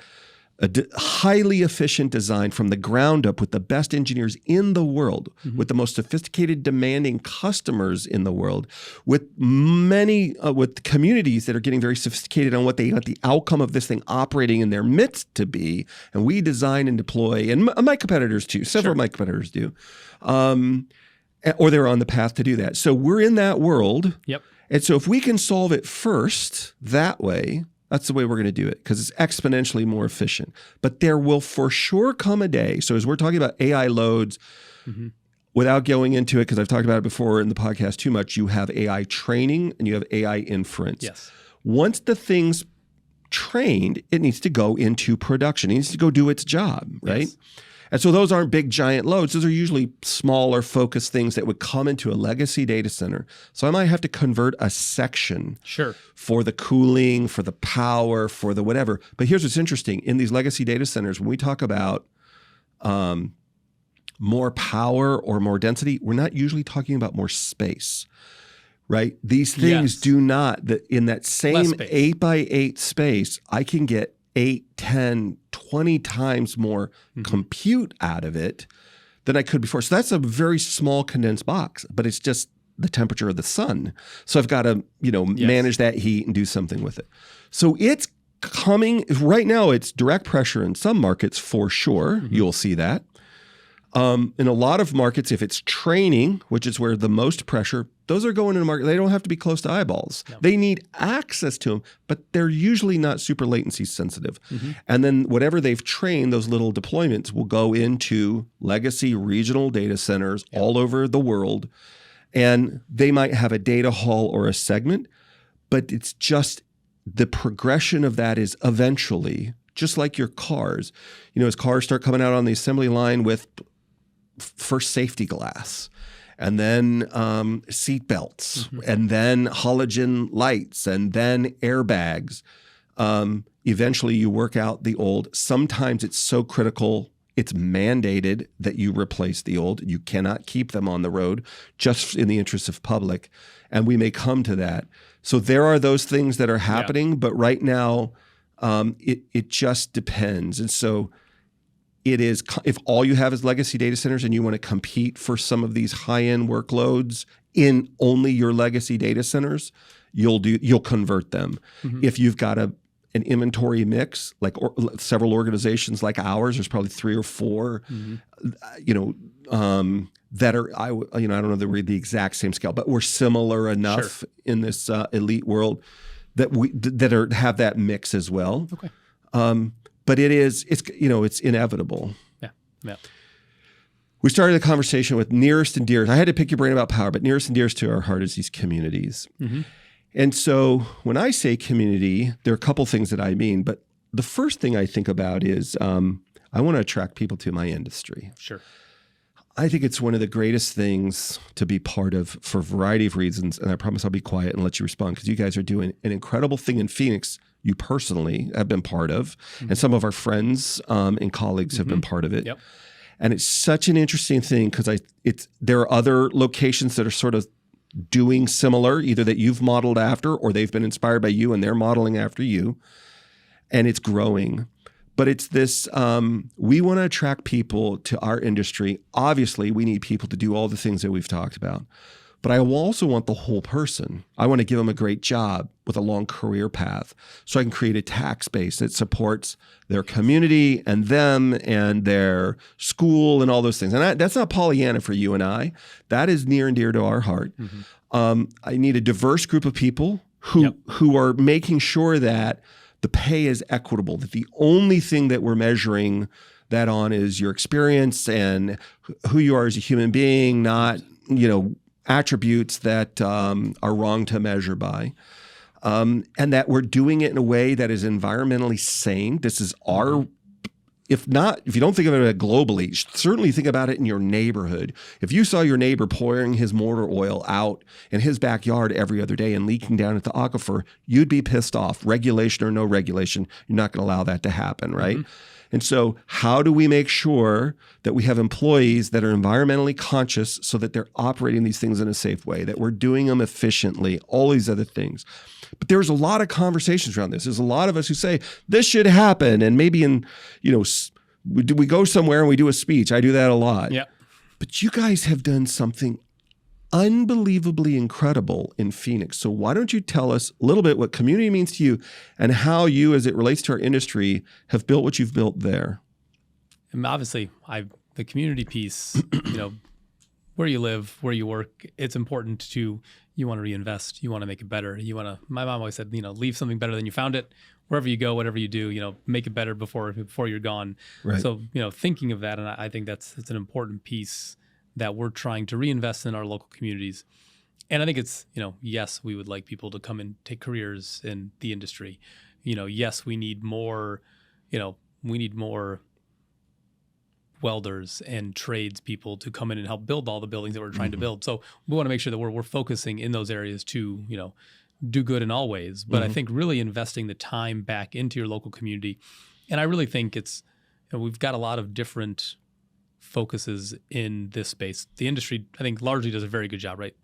a highly efficient design from the ground up with the best engineers in the world, with the most sophisticated, demanding customers in the world, with many with communities that are getting very sophisticated on what they want the outcome of this thing operating in their midst to be. And we design and deploy, and my competitors too, several of my competitors do, or they're on the path to do that. So we're in that world. Yep. And so if we can solve it first that way, that's the way we're going to do it, because it's exponentially more efficient. But there will for sure come a day. So as we're talking about AI loads, without going into it, because I've talked about it before in the podcast too much, you have AI training and you have AI inference. Yes. Once the thing's trained, it needs to go into production. It needs to go do its job, right? Yes. And so those aren't big, giant loads. Those are usually smaller, focused things that would come into a legacy data center. So I might have to convert a section for the cooling, for the power, for the whatever. But here's what's interesting. In these legacy data centers, when we talk about more power or more density, we're not usually talking about more space, right? These things do not, in that same 8x8 space, I can get 8, 10, 20 times more compute out of it than I could before. So that's a very small condensed box, but it's just the temperature of the sun. So I've got to, manage that heat and do something with it. So it's coming right now. It's direct pressure in some markets for sure. You'll see that. In a lot of markets, if it's training, which is where the most pressure, those are going in the market. They don't have to be close to eyeballs. Yep. They need access to them, but they're usually not super latency sensitive. And then whatever they've trained, those little deployments will go into legacy regional data centers all over the world. And they might have a data hall or a segment, but it's just the progression of that is eventually, just like your cars, as cars start coming out on the assembly line with first safety glass, and then seat belts, and then halogen lights, and then airbags. Eventually you work out the old. Sometimes it's so critical, it's mandated that you replace the old. You cannot keep them on the road just in the interest of public. And we may come to that. So there are those things that are happening, but right now it just depends. And so it is, if all you have is legacy data centers and you want to compete for some of these high-end workloads in only your legacy data centers, you'll convert them. If you've got an inventory mix, like several organizations like ours, there's probably 3 or 4, that are, I don't know that we're the exact same scale, but we're similar enough in this elite world that have that mix as well. Okay. But it's inevitable. Yeah. We started the conversation with nearest and dearest. I had to pick your brain about power, but nearest and dearest to our heart is these communities. And so when I say community, there are a couple things that I mean, but the first thing I think about is I want to attract people to my industry. Sure. I think it's one of the greatest things to be part of for a variety of reasons. And I promise I'll be quiet and let you respond, because you guys are doing an incredible thing in Phoenix. You personally have been part of, and some of our friends and colleagues have been part of it. Yep. And it's such an interesting thing because there are other locations that are sort of doing similar, either that you've modeled after or they've been inspired by you and they're modeling after you. And it's growing. But it's this, we want to attract people to our industry. Obviously, we need people to do all the things that we've talked about. But I also want the whole person. I want to give them a great job with a long career path so I can create a tax base that supports their community and them and their school and all those things. And that's not Pollyanna for you and I. That is near and dear to our heart. I need a diverse group of people who are making sure that the pay is equitable, that the only thing that we're measuring that on is your experience and who you are as a human being, not, attributes that are wrong to measure by, and that we're doing it in a way that is environmentally sane. This is our, if you don't think of it globally, certainly think about it in your neighborhood. If you saw your neighbor pouring his motor oil out in his backyard every other day and leaking down at the aquifer, you'd be pissed off. Regulation or no regulation, you're not going to allow that to happen, right? And so how do we make sure that we have employees that are environmentally conscious so that they're operating these things in a safe way, that we're doing them efficiently, all these other things. But there's a lot of conversations around this. There's a lot of us who say this should happen. And maybe we go somewhere and we do a speech. I do that a lot. Yeah. But you guys have done something unbelievably incredible in Phoenix. So why don't you tell us a little bit what community means to you and how you, as it relates to our industry, have built what you've built there? And obviously, the community piece, where you live, where you work, it's important you want to reinvest, you want to make it better. My mom always said, leave something better than you found it. Wherever you go, whatever you do, make it better before you're gone. Right. So, thinking of that, and I think it's an important piece that we're trying to reinvest in our local communities. And I think it's, yes, we would like people to come and take careers in the industry. Yes, we need more welders and tradespeople to come in and help build all the buildings that we're trying to build. So we want to make sure that we're focusing in those areas to, do good in all ways. But I think really investing the time back into your local community. And I really think it's, we've got a lot of different focuses in this space. The industry, I think, largely does a very good job, right?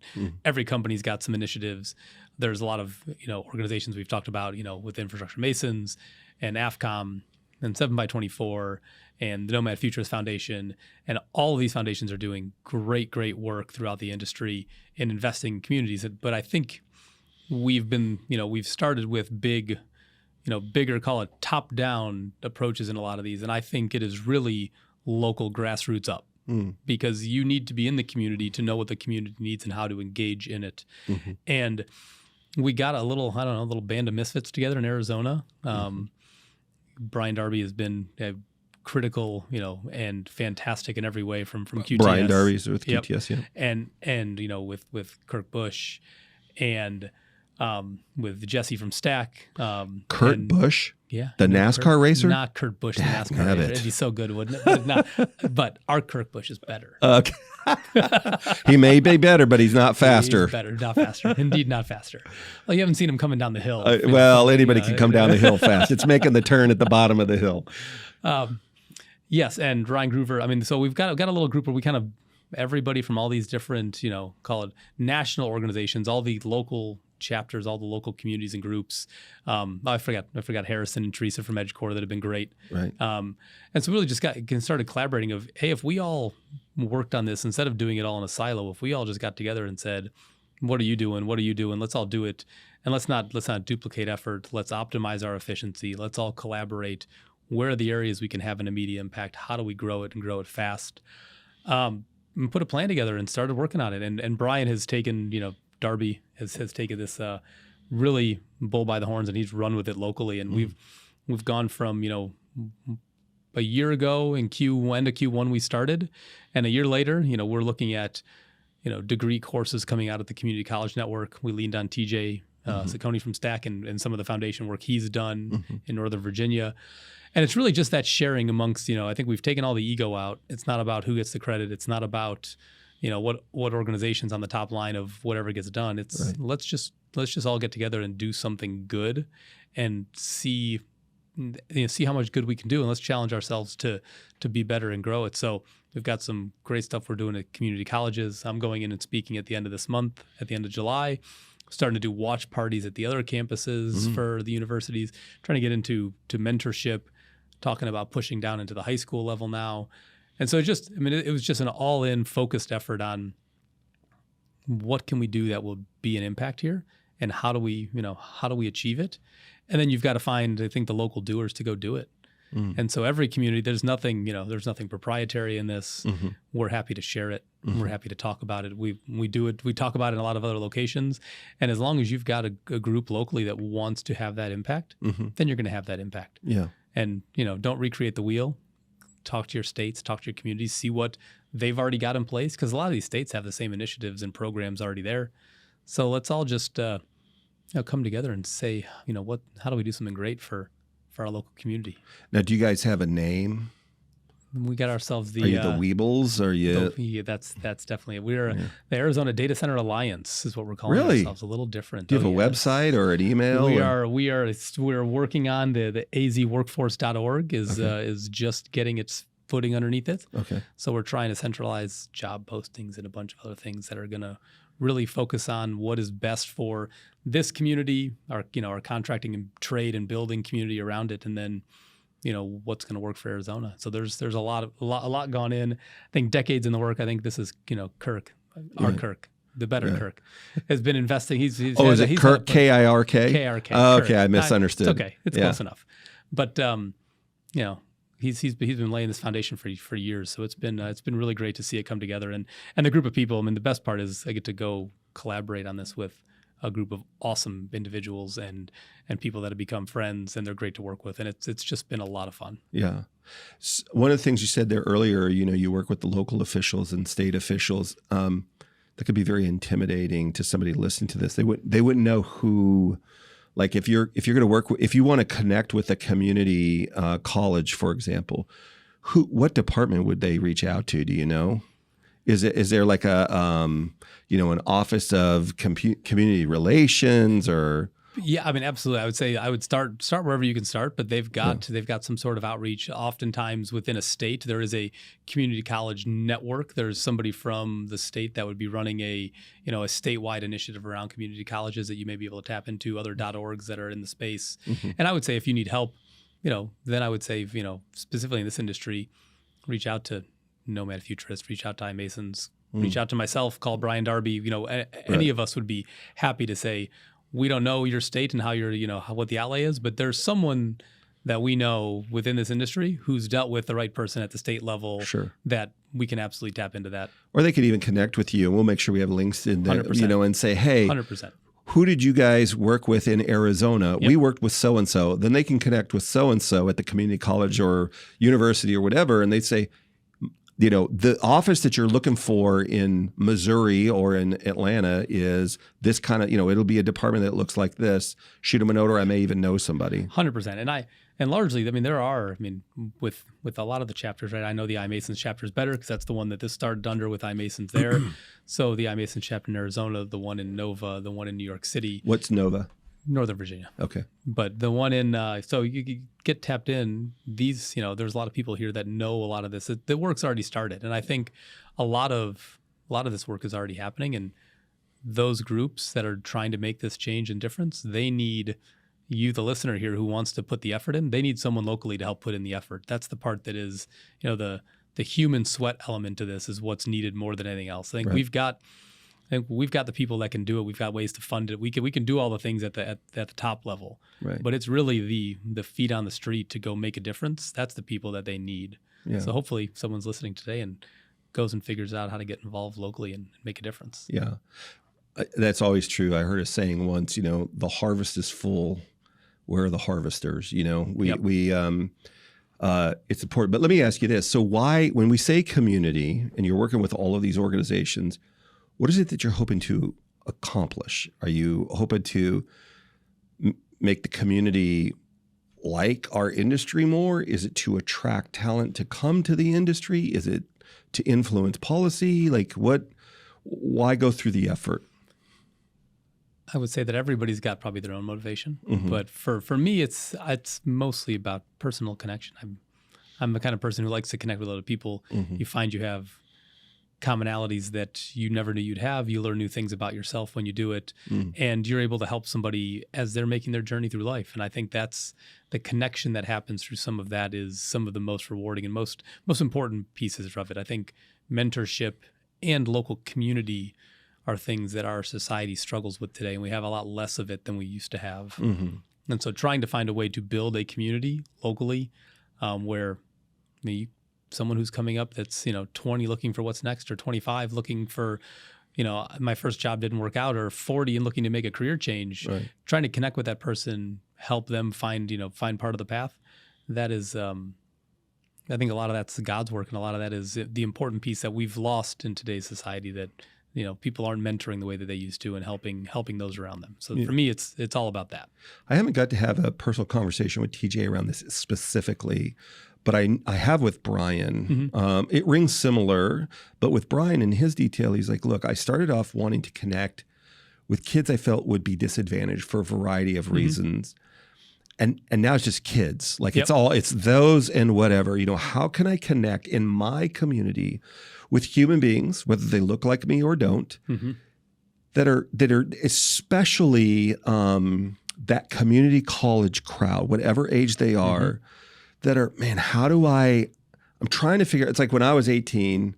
Every company's got some initiatives. There's a lot of, organizations we've talked about, with Infrastructure Masons and AFCOM and 7x24 and the Nomad Futurist Foundation. And all of these foundations are doing great work throughout the industry in investing in communities. But I think we've started with bigger, call it top-down approaches in a lot of these. And I think it is really local grassroots up. Because you need to be in the community to know what the community needs and how to engage in it. And we got a little band of misfits together in Arizona. Brian Darby has been critical, and fantastic in every way from QTS. Brian Darby's with QTS, yep. And with Kirk Bush and with Jesse from Stack. Kurt Busch? Yeah. The NASCAR racer? Not Kurt Busch, the NASCAR racer. It'd be so good, wouldn't it? But our Kirk Busch is better. Okay. He may be better, but he's not faster. He's better, not faster. Indeed, not faster. Well, you haven't seen him coming down the hill. Anybody can come down the hill fast. It's making the turn at the bottom of the hill. Yes, and Ryan Groover. So we've got a little group where we kind of everybody from all these different, call it national organizations, all the local chapters, all the local communities and groups. I forgot Harrison and Teresa from EdgeCore that have been great. Right. And so we really just started collaborating of, hey, if we all worked on this instead of doing it all in a silo, if we all just got together and said, what are you doing? What are you doing? Let's all do it. And let's not duplicate effort. Let's optimize our efficiency. Let's all collaborate. Where are the areas we can have an immediate impact? How do we grow it and grow it fast? And put a plan together and started working on it. And Brian has taken, Darby has taken this really bull by the horns, and he's run with it locally. And we've gone from, a year ago in end of Q1 we started, and a year later, we're looking at, degree courses coming out of the community college network. We leaned on TJ Saccone from Stack and some of the foundation work he's done in Northern Virginia. And it's really just that sharing amongst, I think we've taken all the ego out. It's not about who gets the credit. It's not about, what organization's on the top line of whatever gets done. It's right. Let's just all get together and do something good and see how much good we can do, and let's challenge ourselves to be better and grow it. So we've got some great stuff we're doing at community colleges. I'm going in and speaking at the end of this month, at the end of July, starting to do watch parties at the other campuses for the universities, trying to get into mentorship, talking about pushing down into the high school level now. And so it was just an all-in focused effort on what can we do that will be an impact here, and how do we achieve it? And then you've got to find, I think, the local doers to go do it. And so every community, there's nothing proprietary in this. We're happy to share it. We're happy to talk about it. We do it. We talk about it in a lot of other locations. And as long as you've got a group locally that wants to have that impact, then you're going to have that impact. Yeah. And, don't recreate the wheel. Talk to your states, talk to your communities, see what they've already got in place. Because a lot of these states have the same initiatives and programs already there. So let's all just come together and say, how do we do something great for our local community? Now, do you guys have a name? We got ourselves Are you the Weebles? Are you? Yeah, that's definitely it. We're the Arizona Data Center Alliance is what we're calling ourselves. A little different. Do you have a website or an email? We're working on the azworkforce.org is just getting its footing underneath it. Okay. So we're trying to centralize job postings and a bunch of other things that are going to really focus on what is best for this community, our contracting and trade and building community around it, and then what's going to work for Arizona. So there's a lot gone in. I think decades in the work. I think this is Kirk, our Kirk, the better Kirk, has been investing. He's is it Kirk KIRK? KIRK. Oh, okay, I misunderstood. It's okay, it's close enough. But he's been laying this foundation for years. So it's been really great to see it come together, and the group of people. I mean, the best part is I get to go collaborate on this with a group of awesome individuals and people that have become friends, and they're great to work with. And it's just been a lot of fun. Yeah. One of the things you said there earlier, you work with the local officials and state officials. That could be very intimidating to somebody listening to this. They wouldn't know who, like if you're going to work, if you want to connect with a community college, for example, what department would they reach out to? Do you know? Is there like a an office of community relations or? Yeah, I mean, absolutely. I would say I would start wherever you can start, but they've got some sort of outreach. Oftentimes within a state, there is a community college network. There's somebody from the state that would be running a statewide initiative around community colleges that you may be able to tap into, other .orgs that are in the space. And I would say if you need help, then I would say, specifically in this industry, reach out to Nomad Futurists, reach out to iMasons, reach out to myself, call Brian Darby. Any of us would be happy to say, we don't know your state and how what the outlay is, but there's someone that we know within this industry who's dealt with the right person at the state level that we can absolutely tap into that. Or they could even connect with you, and we'll make sure we have links in there, 100%. And say, hey, 100%. Who did you guys work with in Arizona? Yep. We worked with so-and-so. Then they can connect with so-and-so at the community college or university or whatever, and they say, the office that you're looking for in Missouri or in Atlanta is this kind of, it'll be a department that looks like this. Shoot them a note, or I may even know somebody. 100%. And largely, there are, with a lot of the chapters, right? I know the iMasons chapter is better because that's the one that this started under with iMasons there. So the iMasons chapter in Arizona, the one in Nova, the one in New York City. What's Nova? Northern Virginia. Okay. But the one in, so you get tapped in, there's a lot of people here that know a lot of this. The work's already started. And I think a lot of this work is already happening. And those groups that are trying to make this change and difference, they need you, the listener here, who wants to put the effort in. They need someone locally to help put in the effort. That's the part that is, the human sweat element to this is what's needed more than anything else. I think we've got the people that can do it. We've got ways to fund it. We can do all the things at the top level. Right. But it's really the feet on the street to go make a difference. That's the people that they need. Yeah. So hopefully someone's listening today and goes and figures out how to get involved locally and make a difference. Yeah. That's always true. I heard a saying once, the harvest is full. Where are the harvesters? It's important. But let me ask you this. So why, when we say community and you're working with all of these organizations, what is it that you're hoping to accomplish? Are you hoping to make the community like our industry more? Is it to attract talent to come to the industry? Is it to influence policy? Why go through the effort? I would say that everybody's got probably their own motivation, but for me, it's mostly about personal connection. I'm the kind of person who likes to connect with other people. You find you have commonalities that you never knew you'd have. You learn new things about yourself when you do it, and you're able to help somebody as they're making their journey through life. And I think that's the connection that happens through some of that is some of the most rewarding and most important pieces of it. I think mentorship and local community are things that our society struggles with today, and we have a lot less of it than we used to have. And so trying to find a way to build a community locally where someone who's coming up that's 20 looking for what's next, or 25 looking for my first job didn't work out, or 40 and looking to make a career change, trying to connect with that person, help them find part of the path. That is I think a lot of that's God's work, and a lot of that is the important piece that we've lost in today's society, that people aren't mentoring the way that they used to and helping those around them. So for me, it's all about that. I haven't got to have a personal conversation with TJ around this specifically, but I have with Brian. It rings similar, but with Brian in his detail, he's like, look, I started off wanting to connect with kids I felt would be disadvantaged for a variety of reasons. And now it's just kids. It's those and whatever. How can I connect in my community with human beings, whether they look like me or don't, that are especially that community college crowd, whatever age they are, that are, man, I'm trying to figure, it's like when I was 18,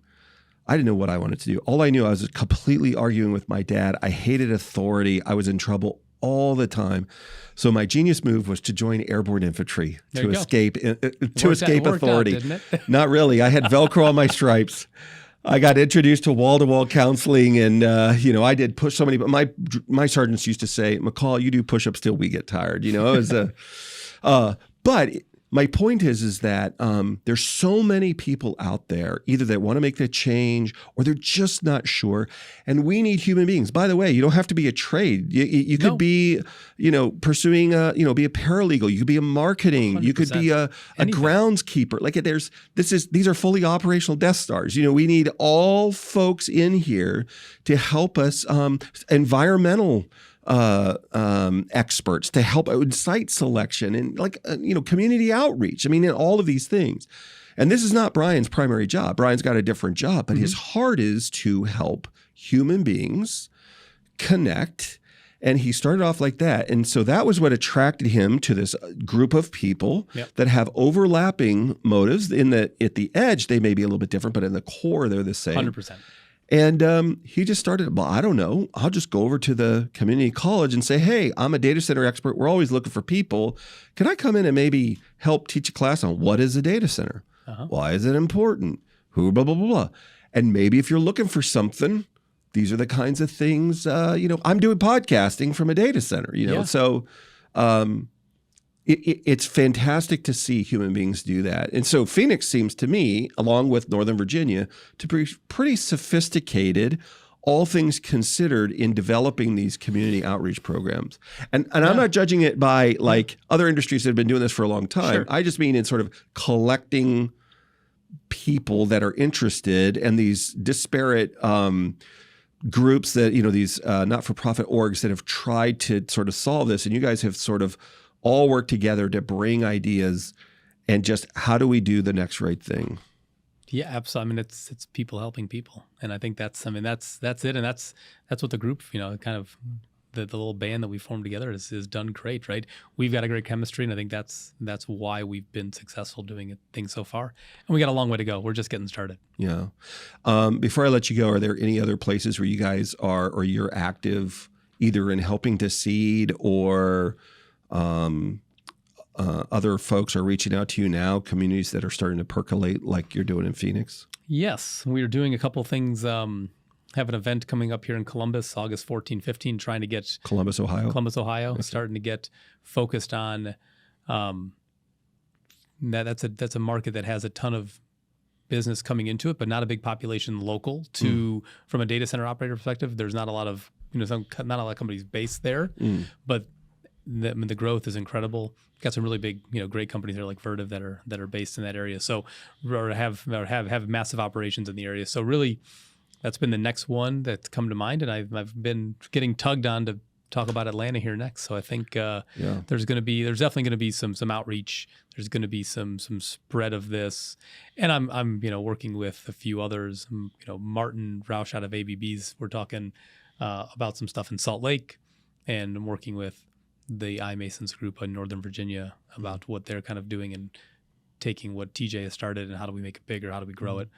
I didn't know what I wanted to do. All I knew, I was completely arguing with my dad. I hated authority. I was in trouble all the time. So my genius move was to join airborne infantry to escape authority. Out, didn't it? Not really. I had Velcro on my stripes. I got introduced to wall-to-wall counseling, and I did push so many. But my sergeants used to say, "McCall, you do push-ups till we get tired." It was but my point is that there's so many people out there, either that want to make the change or they're just not sure. And we need human beings. By the way, you don't have to be a trade. You could be, pursuing, be a paralegal. You could be a marketing. 100%. You could be a groundskeeper. These are fully operational Death Stars. We need all folks in here to help us, environmental experts to help out site selection and community outreach. In all of these things. And this is not Brian's primary job. Brian's got a different job, but his heart is to help human beings connect And he started off like that. And so that was what attracted him to this group of people that have overlapping motives. In that at the edge, they may be a little bit different, but in the core, they're the same. 100%. And he just started, well, I don't know. I'll just go over to the community college and say, hey, I'm a data center expert. We're always looking for people. Can I come in and maybe help teach a class on what is a data center? Why is it important? Who, blah, blah, blah, blah. And maybe if you're looking for something, these are the kinds of things, I'm doing podcasting from a data center, So it's fantastic to see human beings do that. And so Phoenix seems to me, along with Northern Virginia, to be pretty sophisticated, all things considered, in developing these community outreach programs. And I'm not judging it by like other industries that have been doing this for a long time. Sure. I just mean in sort of collecting people that are interested, and these disparate groups that, these not-for-profit orgs that have tried to sort of solve this. And you guys have sort of all worked together to bring ideas and just how do we do the next right thing? Yeah, absolutely. I mean, it's people helping people. And I think that's it. And that's what the group, kind of the little band that we formed together is done great, right? We've got a great chemistry, and I think that's why we've been successful doing things so far. And we got a long way to go. We're just getting started. Yeah. Before I let you go, are there any other places where you guys are, or you're active either in helping to seed, or other folks are reaching out to you now, communities that are starting to percolate like you're doing in Phoenix? Yes. We are doing a couple of things. Have an event coming up here in Columbus, August 14, 15, trying to get Columbus, Ohio, okay. Starting to get focused on that's a market that has a ton of business coming into it, but not a big population local to from a data center operator perspective. There's not a lot of not a lot of companies based there, but the growth is incredible. Got some really big, great companies there like Vertiv that are based in that area. So or have massive operations in the area. So really, that's been the next one that's come to mind, and I've been getting tugged on to talk about Atlanta here next. So I think there's definitely going to be some outreach. There's going to be some spread of this, and I'm working with a few others. Martin Roush out of ABB's. We're talking about some stuff in Salt Lake, and I'm working with the iMasons group in Northern Virginia about what they're kind of doing and taking what TJ has started and how do we make it bigger, how do we grow it.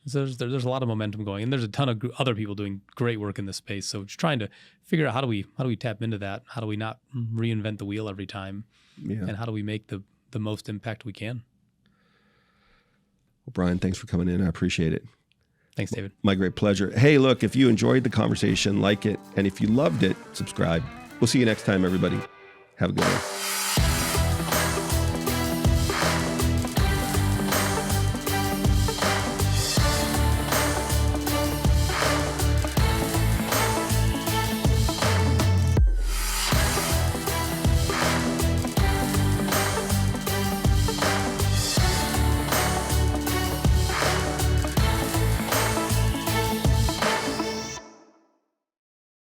So there's a lot of momentum going, and there's a ton of other people doing great work in this space. So just trying to figure out how do we tap into that? How do we not reinvent the wheel every time? And how do we make the most impact we can? Well, Brian, thanks for coming in. I appreciate it. Thanks, David. My great pleasure. Hey, look, if you enjoyed the conversation, like it, and if you loved it, subscribe. We'll see you next time, everybody. Have a good one.